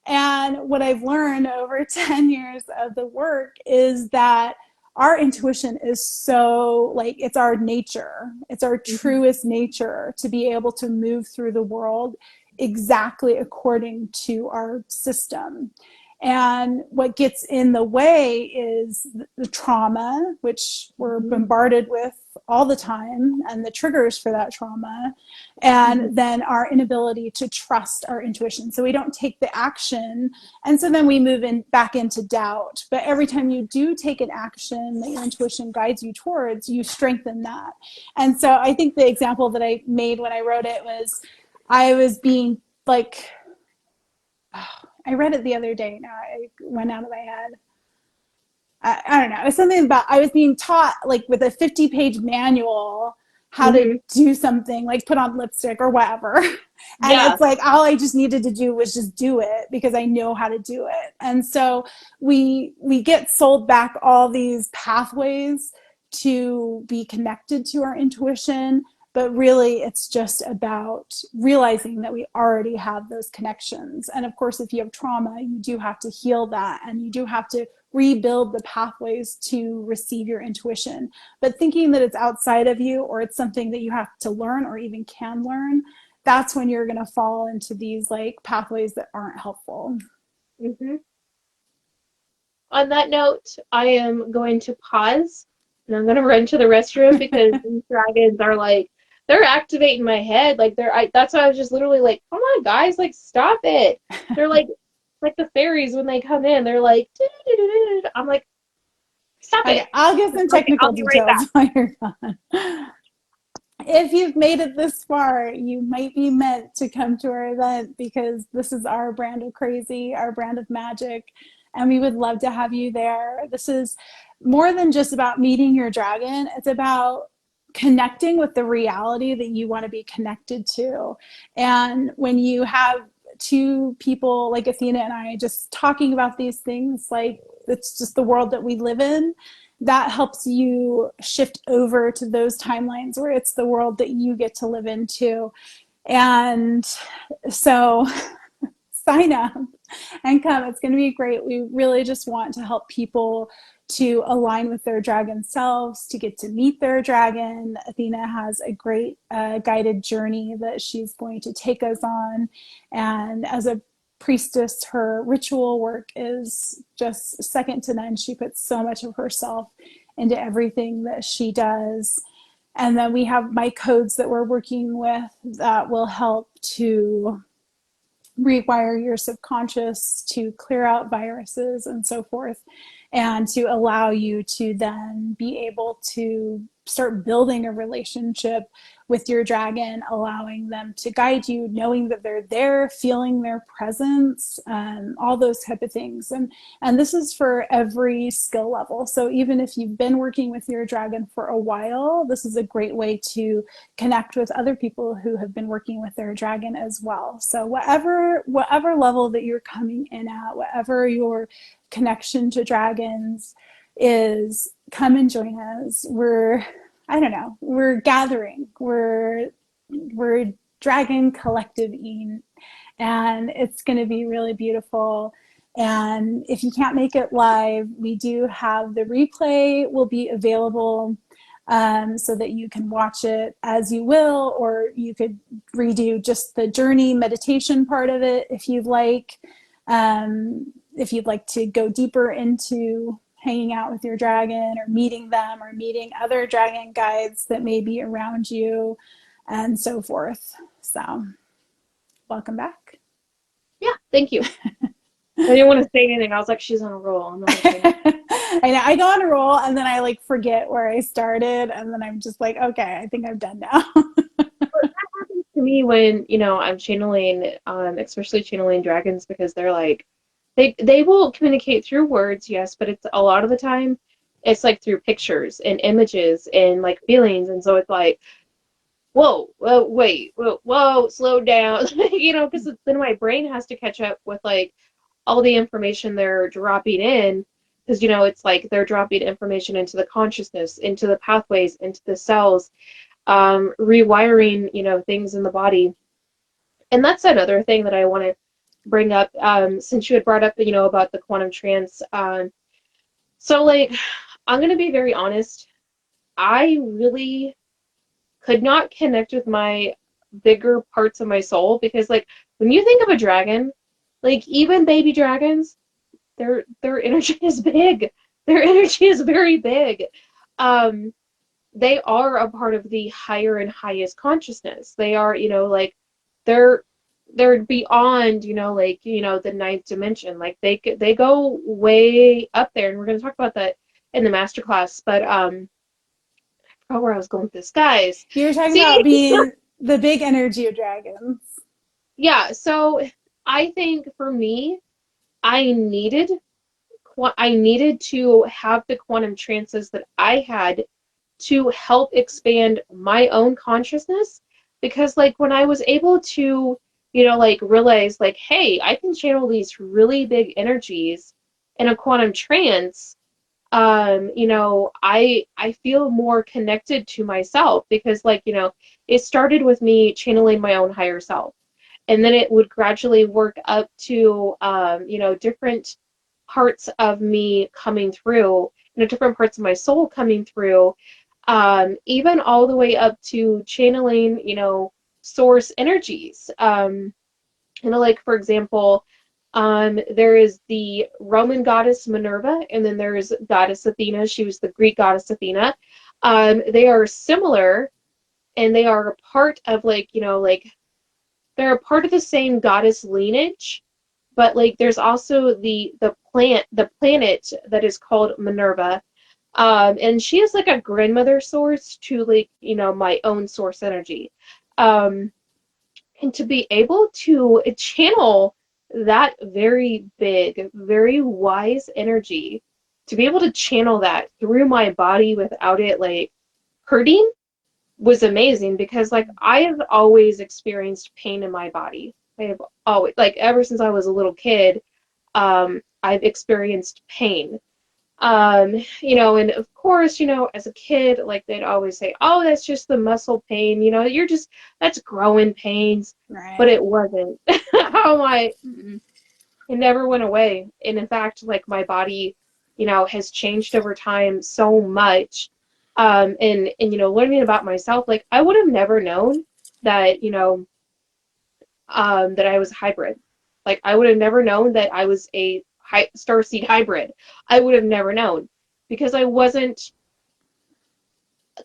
And what I've learned over 10 years of the work is that our intuition is so like it's our nature, it's our Mhm. truest nature to be able to move through the world exactly according to our system. And what gets in the way is the trauma, which we're Mhm. bombarded with all the time, and the triggers for that trauma, Mhm. and then our inability to trust our intuition. So we don't take the action, and so then we move in back into doubt. But every time you do take an action that your intuition guides you towards, you strengthen that. And so I think the example that I made when I wrote it was I was being like, I read it the other day. Now it went out of my head. I don't know. It was something about I was being taught like with a 50-page manual how to Mhm. do something, like put on lipstick or whatever. And Yeah. it's like all I just needed to do was just do it because I know how to do it. And so we get sold back all these pathways to be connected to our intuition, but really it's just about realizing that we already have those connections. And of course, if you have trauma, you do have to heal that, and you do have to rebuild the pathways to receive your intuition. But thinking that it's outside of you or it's something that you have to learn or even can learn, that's when you're going to fall into these like pathways that aren't helpful. Mhm. On that note, I am going to pause and I'm gonna run to the restroom because these dragons are like they're activating my head. Like that's why I was just literally like, come on guys, like stop it. They're like the fairies when they come in, they're like "Do-do-do-do-do-do." I'm like, stop Okay, it. I'll give some Okay, I'll technical be right details back. while you're gone. If you've made it this far, you might be meant to come to our event because this is our brand of crazy, our brand of magic, and we would love to have you there. This is more than just about meeting your dragon, it's about connecting with the reality that you want to be connected to. And when you have two people like Athena and I just talking about these things, like it's just the world that we live in, that helps you shift over to those timelines where it's the world that you get to live into. And so sign up. And come. It's going to be great. We really just want to help people to align with their dragon selves, to get to meet their dragon. Athena has a great guided journey that she's going to take us on. And as a priestess, her ritual work is just second to none. She puts so much of herself into everything that she does. And then we have my codes that we're working with that will help to rewire your subconscious, to clear out viruses and so forth, and to allow you to then be able to start building a relationship with your dragon, allowing them to guide you, knowing that they're there, feeling their presence, all those type of things. And this is for every skill level. So even if you've been working with your dragon for a while, this is a great way to connect with other people who have been working with their dragon as well. So whatever level that you're coming in at, whatever your connection to dragons is, come and join us. I don't know, we're gathering. We're dragon collective-ing, and it's going to be really beautiful. And if you can't make it live, we do have the replay will be available, so that you can watch it as you will, or you could redo just the journey meditation part of it if you'd like. If you'd like to go deeper into hanging out with your dragon or meeting them or meeting other dragon guides that may be around you and so forth. So welcome back. Yeah, thank you. I didn't want to say anything. I was like, she's on a roll. I'm not going to say anything. I know, I go on a roll and then I like forget where I started, and then I'm just like, okay, I think I'm done now. That happens to me when, I'm channeling, especially channeling dragons, because they're like, they will communicate through words, yes, but it's a lot of the time it's like through pictures and images and like feelings, and so it's like, whoa, whoa, wait, whoa, slow down, because then my brain has to catch up with like all the information they're dropping in, because it's like they're dropping information into the consciousness, into the pathways, into the cells, rewiring things in the body. And that's another thing that I want to bring up, since you had brought up about the quantum trance. So like, I'm going to be very honest, I really could not connect with my bigger parts of my soul, because like when you think of a dragon, like even baby dragons, their energy is big. Their energy is very big. They are a part of the higher and highest consciousness. They are, like they're they're beyond, the ninth dimension. Like they go way up there, and we're gonna talk about that in the masterclass. But I forgot where I was going with this, guys. You were talking See, about being the big energy of dragons. yeah. So I think for me, I needed I needed to have the quantum trances that I had to help expand my own consciousness, because like when I was able to like realize like, hey, I can channel these really big energies in a quantum trance, I feel more connected to myself, because like it started with me channeling my own higher self, and then it would gradually work up to different parts of me coming through, different parts of my soul coming through, even all the way up to channeling, source energies. Like for example, there is the Roman goddess Minerva, and then there's goddess Athena. She was the Greek goddess Athena. They are similar, and they are a part of like they're a part of the same goddess lineage, but like there's also the planet that is called Minerva, and she is like a grandmother source to like my own source energy, and to be able to channel that very big, very wise energy, to be able to channel that through my body without it like hurting, was amazing, because like I have always experienced pain in my body. I have always, like ever since I was a little kid, I've experienced pain. And of course, as a kid, like they'd always say, oh, that's just the muscle pain, that's growing pains. But Right. it wasn't. How am I? Mm-mm. It never went away. And in fact, like my body, has changed over time so much. And learning about myself, like I would have never known that, that I was a hybrid. Like I would have never known that I was a starseed hybrid. I would have never known because I wasn't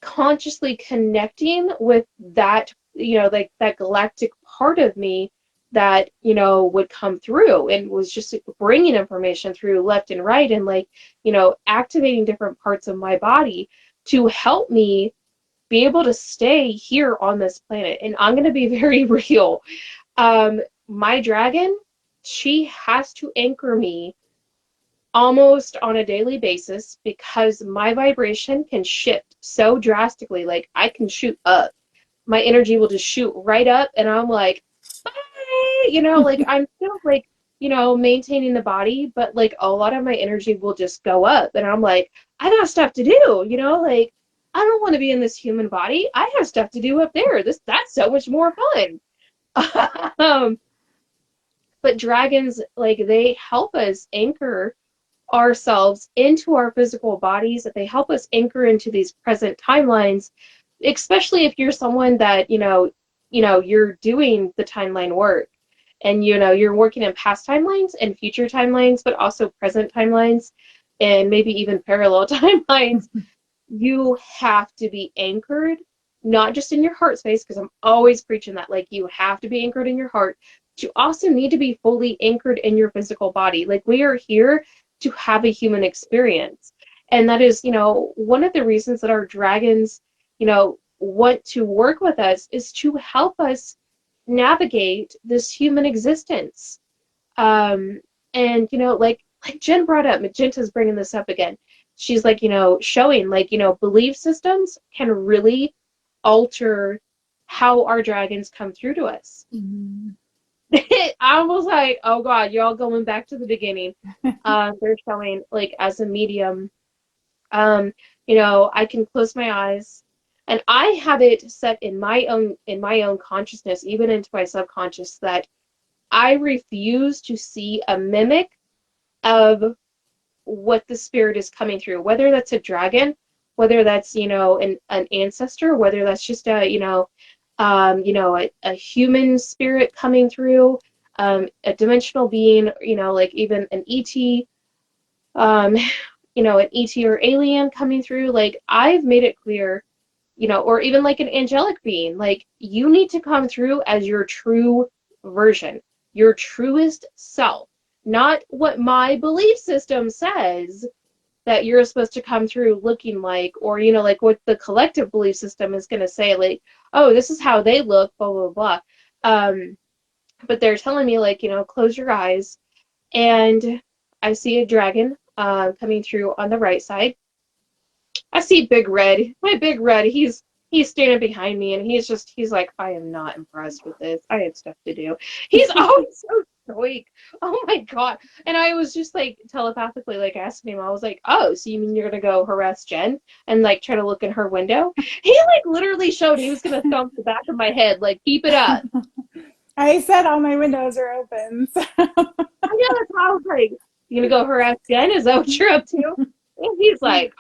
consciously connecting with that, like that galactic part of me that, would come through and was just like, bringing information through left and right and like, activating different parts of my body to help me be able to stay here on this planet. And I'm going to be very real. My dragon, she has to anchor me almost on a daily basis because my vibration can shift so drastically. Like I can shoot up. My energy will just shoot right up and I'm like, bye, like I'm still like, maintaining the body, but like a lot of my energy will just go up and I'm like, I got stuff to do, like I don't want to be in this human body. I have stuff to do up there. That's so much more fun. um, but dragons, like they help us anchor ourselves into our physical bodies, that they help us anchor into these present timelines, especially if you're someone that, you're doing the timeline work and, you're working in past timelines and future timelines, but also present timelines and maybe even parallel timelines. You have to be anchored, not just in your heart space, because I'm always preaching that, like, you have to be anchored in your heart. But you also need to be fully anchored in your physical body. Like, we are here to have a human experience. And that is, one of the reasons that our dragons, want to work with us is to help us navigate this human existence. Um, and like Jen brought up, Magenta's bringing this up again. She's like, showing like, belief systems can really alter how our dragons come through to us. Mm-hmm. I was like, oh God, y'all going back to the beginning. They're showing like as a medium, I can close my eyes and I have it set in my own consciousness, even into my subconscious, that I refuse to see a mimic of what the spirit is coming through, whether that's a dragon, whether that's, an ancestor, whether that's just a human spirit coming through, a dimensional being, like even an ET, um, an ET or alien coming through. Like I've made it clear, or even like an angelic being, like you need to come through as your true version, your truest self, not what my belief system says that you're supposed to come through looking like, or, like what the collective belief system is going to say, like, oh, this is how they look, blah, blah, blah. But they're telling me, like, close your eyes. And I see a dragon coming through on the right side. I see Big Red. My Big Red, he's standing behind me and he's like, I am not impressed with this. I have stuff to do. He's always so stoic. Oh my God. And I was just like telepathically like asking him, I was like, oh, so you mean you're gonna go harass Jen and like try to look in her window? He like literally showed he was gonna thump the back of my head, like, keep it up. I said all my windows are open. So. I know, that's how I was like, you gonna go harass Jen? Is that what you're up to? And he's like,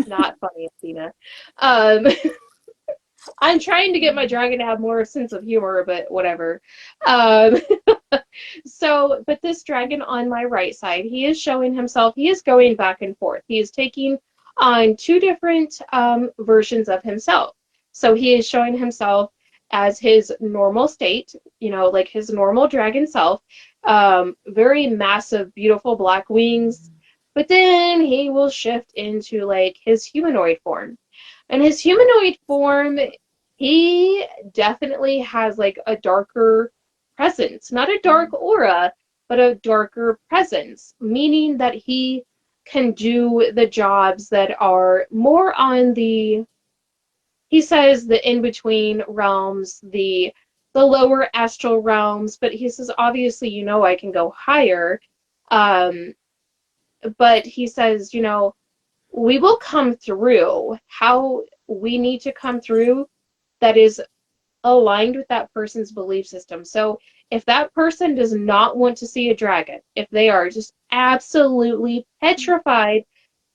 not funny, Athena. Um, I'm trying to get my dragon to have more sense of humor, but whatever. Um, but this dragon on my right side, he is showing himself, he is going back and forth. He is taking on two different versions of himself. So he is showing himself as his normal state, like his normal dragon self, very massive, beautiful black wings. But then he will shift into like his humanoid form. And his humanoid form, he definitely has like a darker presence, not a dark aura, but a darker presence, meaning that he can do the jobs that are more on the, he says, the in-between realms, the lower astral realms, but he says, obviously, I can go higher. Um, but he says, we will come through how we need to come through that is aligned with that person's belief system. So If that person does not want to see a dragon, if they are just absolutely petrified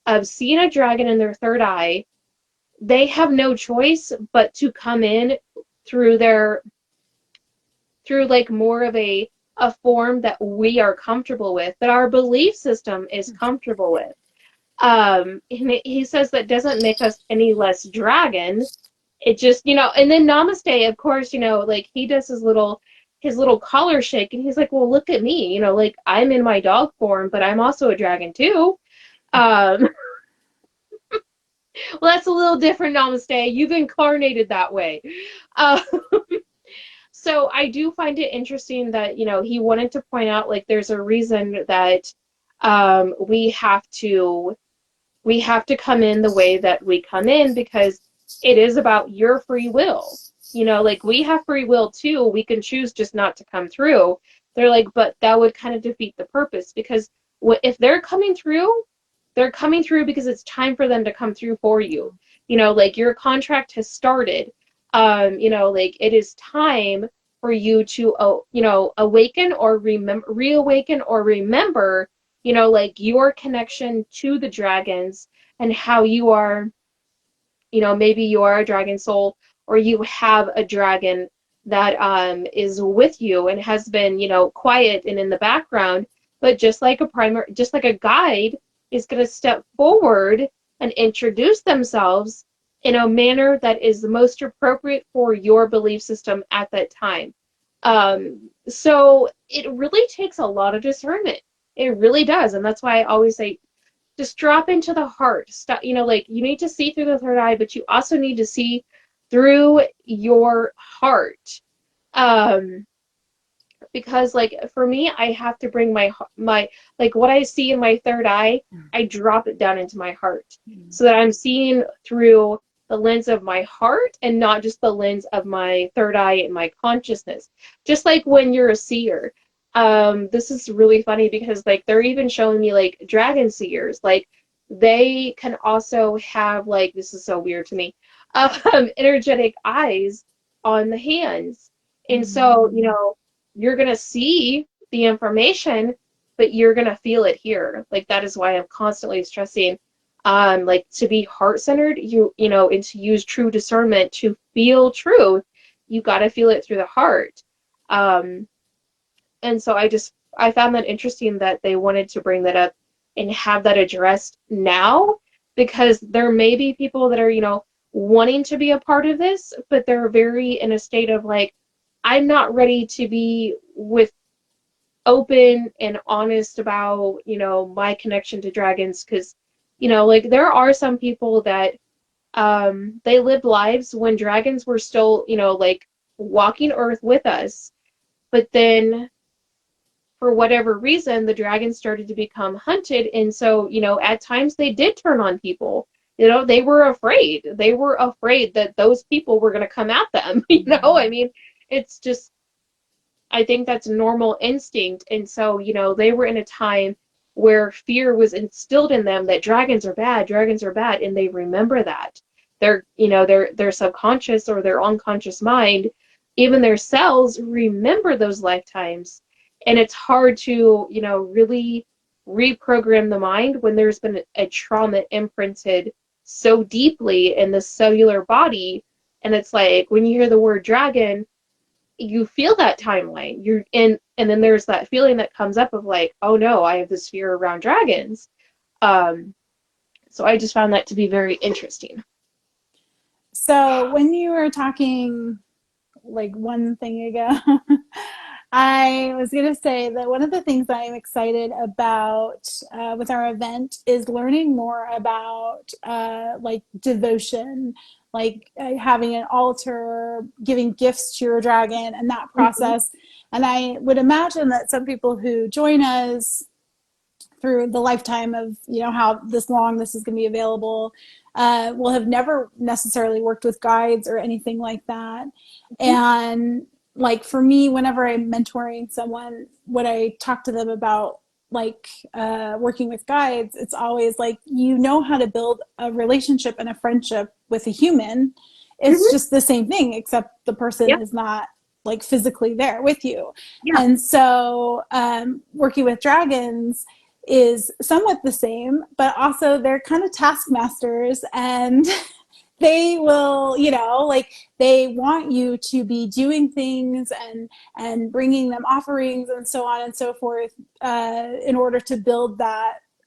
of seeing a dragon in their third eye, they have no choice but to come in through their through like more of a form that we are comfortable with, that our belief system is comfortable with. And he says that doesn't make us any less dragon. It just, and then Namaste, of course, like he does his little collar shake, and he's like, well, look at me, like I'm in my dog form, but I'm also a dragon too. Um, well, that's a little different, Namaste. You've incarnated that way. Uh, so I do find it interesting that, he wanted to point out like there's a reason that we have to come in the way that we come in, because it is about your free will. Like we have free will too. We can choose just not to come through. They're like, but that would kind of defeat the purpose, because if they're coming through because it's time for them to come through for you. Like your contract has started. Like it is time for you to, awaken or reawaken or remember, like your connection to the dragons, and how you are, maybe you are a dragon soul, or you have a dragon that is with you and has been, quiet and in the background, but just like a guide is going to step forward and introduce themselves in a manner that is the most appropriate for your belief system at that time. So it really takes a lot of discernment. It really does. And that's why I always say, just drop into the heart. Stop, like you need to see through the third eye, but you also need to see through your heart. Um, because like for me, I have to bring my like what I see in my third eye, I drop it down into my heart, so that I'm seeing through the lens of my heart and not just the lens of my third eye and my consciousness. Just like when you're a seer. This is really funny because like they're even showing me like dragon seers, like they can also have, like, this is so weird to me, energetic eyes on the hands. And so, you're going to see the information, but you're going to feel it here. Like, that is why I'm constantly stressing, like, to be heart-centered, and to use true discernment to feel truth, you got to feel it through the heart. And so I found that interesting that they wanted to bring that up and have that addressed now, because there may be people that are, wanting to be a part of this, but they're very in a state of like, I'm not ready to be with open and honest about, my connection to dragons, because, like there are some people that they lived lives when dragons were still, like walking earth with us, but then for whatever reason, the dragons started to become hunted. And so, at times they did turn on people. They were afraid. They were afraid that those people were going to come at them. I mean, it's just, I think that's normal instinct. And so, they were in a time where fear was instilled in them that dragons are bad, and they remember that. Their subconscious or their unconscious mind, even their cells remember those lifetimes. And it's hard to, really reprogram the mind when there's been a trauma imprinted so deeply in the cellular body. And it's like when you hear the word dragon, you feel that timeline. You're in, and then there's that feeling that comes up of like, oh no, I have this fear around dragons. Um, so I just found that to be very interesting. So when you were talking like one thing ago, I was going to say that one of the things I'm excited about with our event is learning more about like devotion, like having an altar, giving gifts to your dragon, and that Mm-hmm. process. And I would imagine that some people who join us through the lifetime of, how this long this is going to be available, will have never necessarily worked with guides or anything like that. And like for me, whenever I'm mentoring someone, when I talk to them about like working with guides, it's always like, how to build a relationship and a friendship with a human. It's Mm-hmm. just the same thing, except the person Yep. is not like physically there with you. Yeah. And so working with dragons is somewhat the same, but also they're kind of taskmasters, and they will, like they want you to be doing things and bringing them offerings and so on and so forth, in order to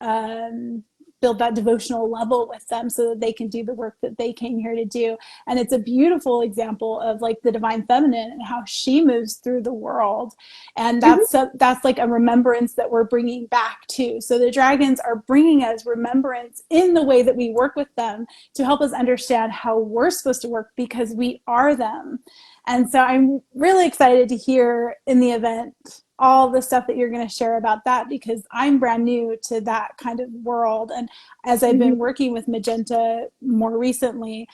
um, build that devotional level with them so that they can do the work that they came here to do. And it's a beautiful example of like the divine feminine and how she moves through the world. And Hmm. that's like a remembrance that we're bringing back too. So the dragons are bringing us remembrance in the way that we work with them, to help us understand how we're supposed to work, because we are them. And so I'm really excited to hear in the event all the stuff that you're going to share about that, because I'm brand new to that kind of world. And as I've been Hmm. working with Magenta more recently,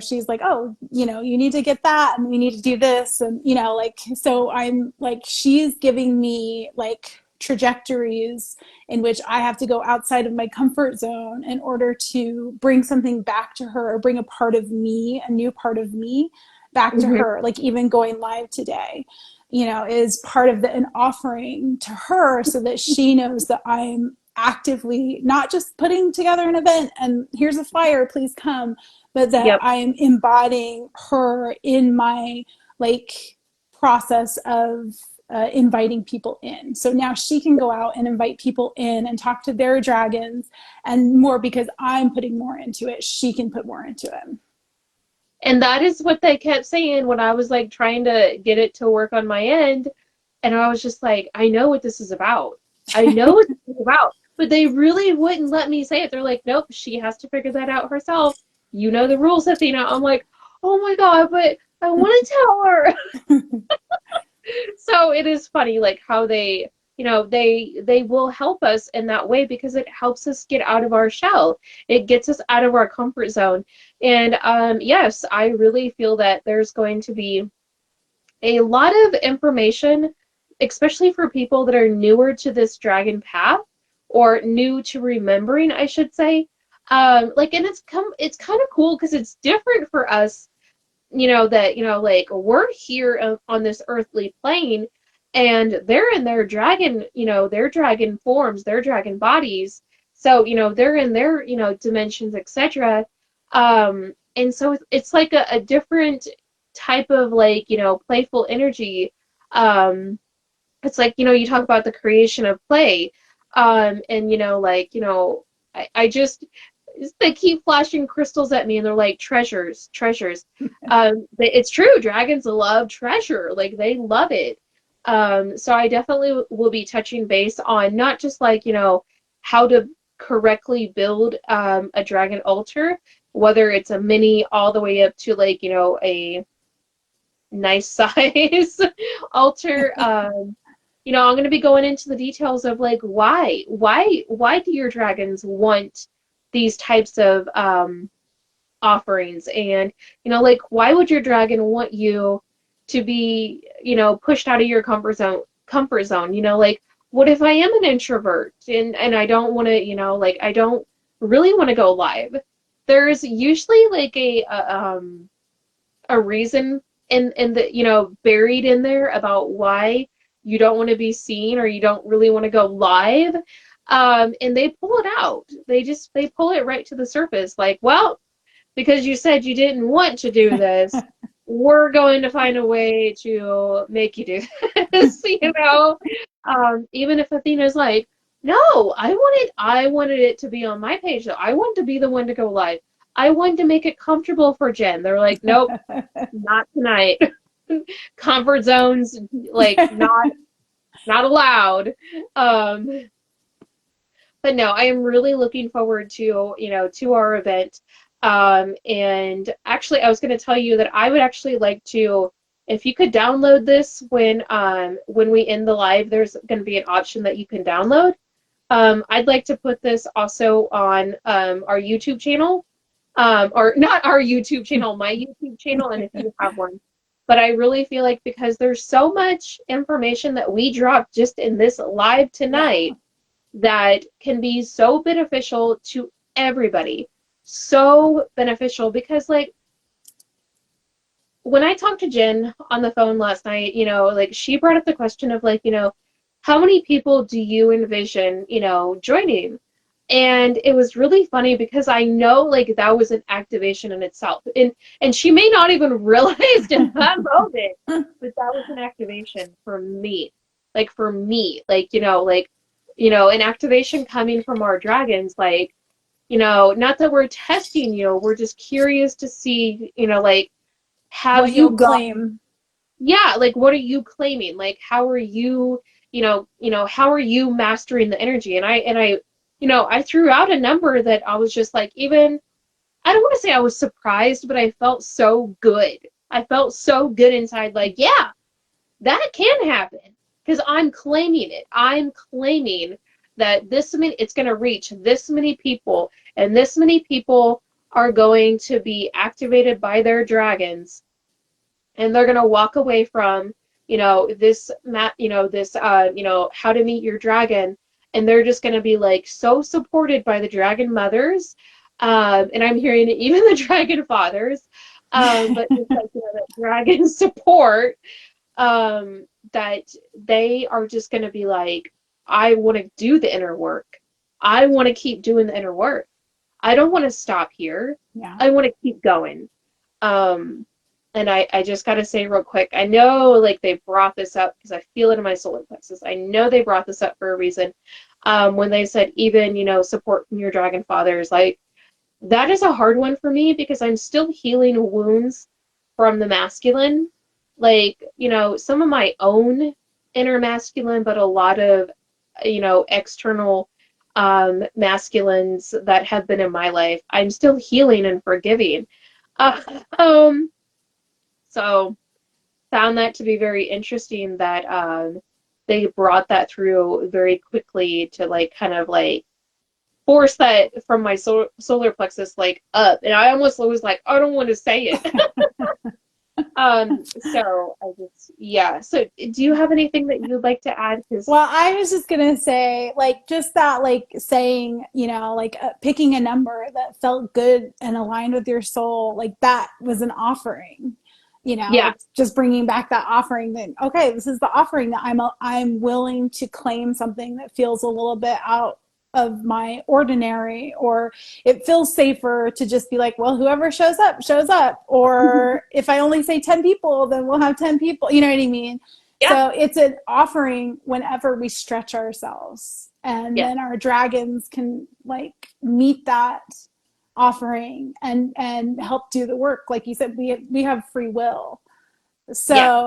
she's like, oh, you need to get that, and we need to do this. And, like, so I'm like, she's giving me like trajectories in which I have to go outside of my comfort zone in order to bring something back to her, or bring a part of me, a new part of me back to Hmm. her. Like even going live today, is part of an offering to her, so that she knows that I'm actively not just putting together an event and here's a flyer, please come, but that Yep. I'm embodying her in my like process of inviting people in. So now she can go out and invite people in and talk to their dragons, and more because I'm putting more into it, she can put more into it. And that is what they kept saying when I was like trying to get it to work on my end. And I was just like, I know what this is about. I know what this is about. But they really wouldn't let me say it. They're like, nope, she has to figure that out herself. You know the rules, Athena. I'm like, oh my God, but I want to tell her. So it is funny, like how they, they will help us in that way because it helps us get out of our shell. It gets us out of our comfort zone. And yes, I really feel that there's going to be a lot of information, especially for people that are newer to this dragon path or new to remembering, I should say. Like, and it's kind of cool because it's different for us, that, like we're here on this earthly plane and they're in their dragon, their dragon forms, their dragon bodies. So, they're in their, dimensions, etc. And so it's like a different type of like, playful energy. It's like, you talk about the creation of play. And, like, I just, they keep flashing crystals at me and they're like, treasures, treasures. It's true. Dragons love treasure. Like, they love it. So I definitely will be touching base on not just like, how to correctly build a dragon altar, whether it's a mini all the way up to like, a nice size altar. I'm going to be going into the details of like why do your dragons want these types of offerings, and like why would your dragon want you to be pushed out of your comfort zone. Like, what if I am an introvert and I don't want to, like I don't really want to go live. There's usually like a reason in the buried in there about why you don't want to be seen or you don't really want to go live. And they pull it out. They pull it right to the surface, like, well, because you said you didn't want to do this, we're going to find a way to make you do this. Even if Athena's like, no, I wanted it to be on my page though. I want to be the one to go live. I wanted to make it comfortable for Jen. They're like, nope, not tonight. Comfort zones, like, not allowed. Um, but no, I am really looking forward to, to our event. And actually, I was going to tell you that I would actually like to, if you could download this when we end the live, there's going to be an option that you can download. I'd like to put this also on our YouTube channel, or not our YouTube channel, my YouTube channel, and if you have one. But I really feel like because there's so much information that we dropped just in this live Yeah. tonight that can be so beneficial to everybody. So beneficial because, like, when I talked to Jen on the phone last night, like she brought up the question of like, how many people do you envision, joining? And it was really funny because I know like that was an activation in itself. And she may not even realize in that moment, but that was an activation for me. Like for me, like, an activation coming from our dragons, like, not that we're testing you, we're just curious to see, like, have What you you'll got, claim. yeah, like what are you claiming? Like how are you, how are you mastering the energy? And I I threw out a number that I was just like, even, I don't want to say I was surprised, but I felt so good. I felt so good inside, like, yeah, that can happen because I'm claiming it. I'm claiming that this many, it's going to reach this many people, and this many people are going to be activated by their dragons, and they're going to walk away from, this map, this, how to meet your dragon, and they're just going to be like so supported by the dragon mothers, and I'm hearing even the dragon fathers, but just like, that dragon support, that they are just going to be like, I want to do the inner work. I want to keep doing the inner work. I don't want to stop here. Yeah. I want to keep going. Um, and I just got to say real quick, I know like they brought this up because I feel it in my solar plexus. I know they brought this up for a reason. When they said even, support from your dragon fathers, like that is a hard one for me because I'm still healing wounds from the masculine. Like, some of my own inner masculine, but a lot of, external masculines that have been in my life. I'm still healing and forgiving. Uh, um, so found that to be very interesting that they brought that through very quickly to like kind of like force that from my solar plexus like up, and I almost was like, I don't want to say it. So I just, yeah. So do you have anything that you'd like to add? Because Well, I was just gonna say, like, just that, like, saying, like picking a number that felt good and aligned with your soul, like that was an offering. yeah, It's just bringing back that offering. That okay, this is the offering that I'm willing to claim something that feels a little bit out of my ordinary, or it feels safer to just be like, well, whoever shows up, or if I only say 10 people, then we'll have 10 people. You know what I mean? yeah, So it's an offering whenever we stretch ourselves. And yeah, then our dragons can like meet that offering and help do the work. Like you said, we have free will. yeah.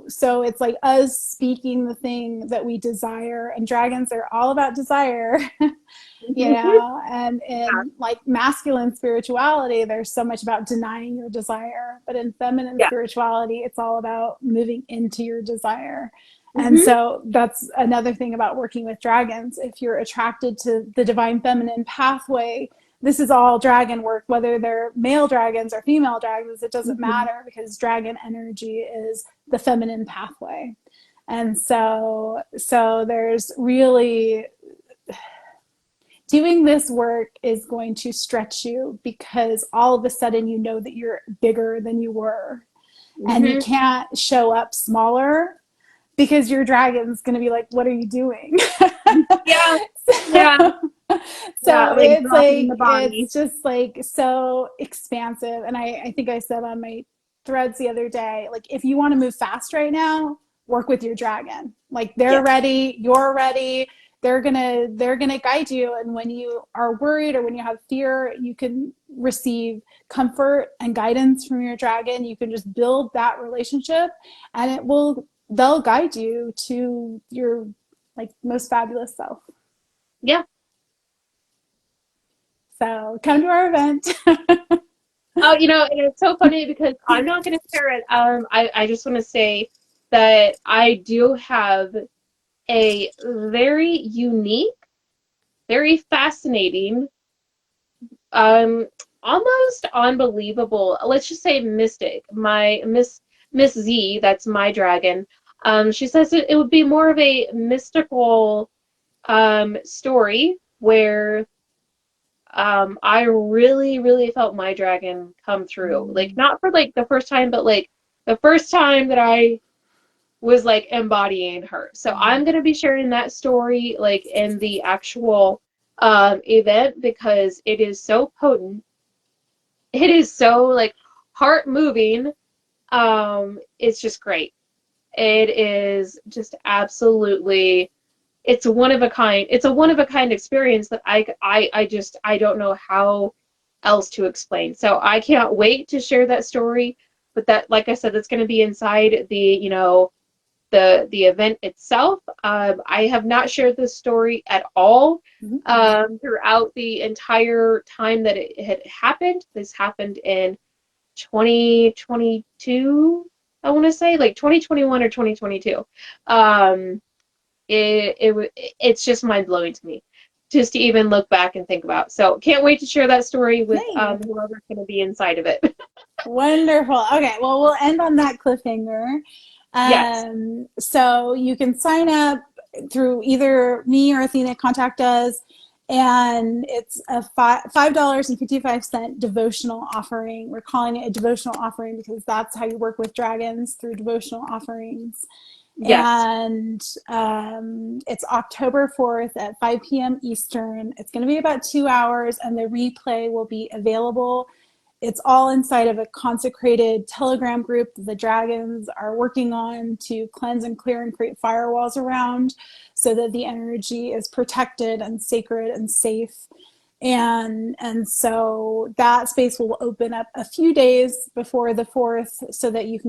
So it's like us speaking the thing that we desire, and dragons are all about desire. And Yeah, in like masculine spirituality, there's so much about denying your desire, but in feminine yeah. spirituality, it's all about moving into your desire. And Mm-hmm. so that's another thing about working with dragons. If you're attracted to the divine feminine pathway, this is all dragon work, whether they're male dragons or female dragons, it doesn't Mm-hmm. matter, because dragon energy is the feminine pathway. And so there's really, doing this work is going to stretch you, because all of a sudden you know that you're bigger than you were, and you Mm-hmm. can't show up smaller, because your dragon's going to be like, what are you doing? Yeah, yeah, so, yeah. so Like it's dropping like, the body. it's just like so expansive. And I think I said on my threads the other day, like, if you want to move fast right now, work with your dragon. Like, they're Yeah, ready, you're ready, they're gonna guide you. And when you are worried or when you have fear, you can receive comfort and guidance from your dragon. You can just build that relationship, and they'll guide you to your like most fabulous self. yeah. So come to our event. Oh, and it's so funny because I'm not going to share it. I just want to say that I do have a very unique, very fascinating, um, almost unbelievable, let's just say mystic. My Miss Z, that's my dragon. She says it would be more of a mystical story where I really, really felt my dragon come through. Like not for like the first time, but like the first time that I was like embodying her. So I'm gonna be sharing that story like in the actual event because it is so potent. It is so like heart moving. It's just great. It is just absolutely it's one of a kind. It's a one of a kind experience that I just I don't know how else to explain. So I can't wait to share that story. But that, like I said, that's going to be inside the the event itself. I have not shared this story at all Mhm. throughout the entire time that it had happened. This happened in 2022. I want to say like 2021 or 2022. Um, it's just mind blowing to me just to even look back and think about. So can't wait to share that story with Yay. whoever's going to be inside of it. Wonderful. Okay, well, we'll end on that cliffhanger. Yes, So you can sign up through either me or Athena, contact us, and it's a $5.55 devotional offering. We're calling it a devotional offering because that's how you work with dragons, through devotional offerings. yes, And it's October 4th at 5 p.m. Eastern. It's going to be about 2 hours, and the replay will be available. It's all inside of a consecrated Telegram group that the dragons are working on to cleanse and clear and create firewalls around so that the energy is protected and sacred and safe. And so that space will open up a few days before the 4th so that you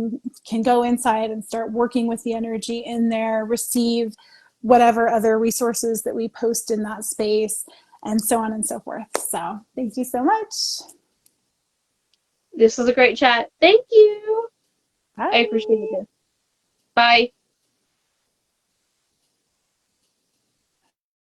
can go inside and start working with the energy in there, receive whatever other resources that we post in that space, and so on and so forth. So thank you so much. this was a great chat. Thank you. I appreciate Bye. it. Bye.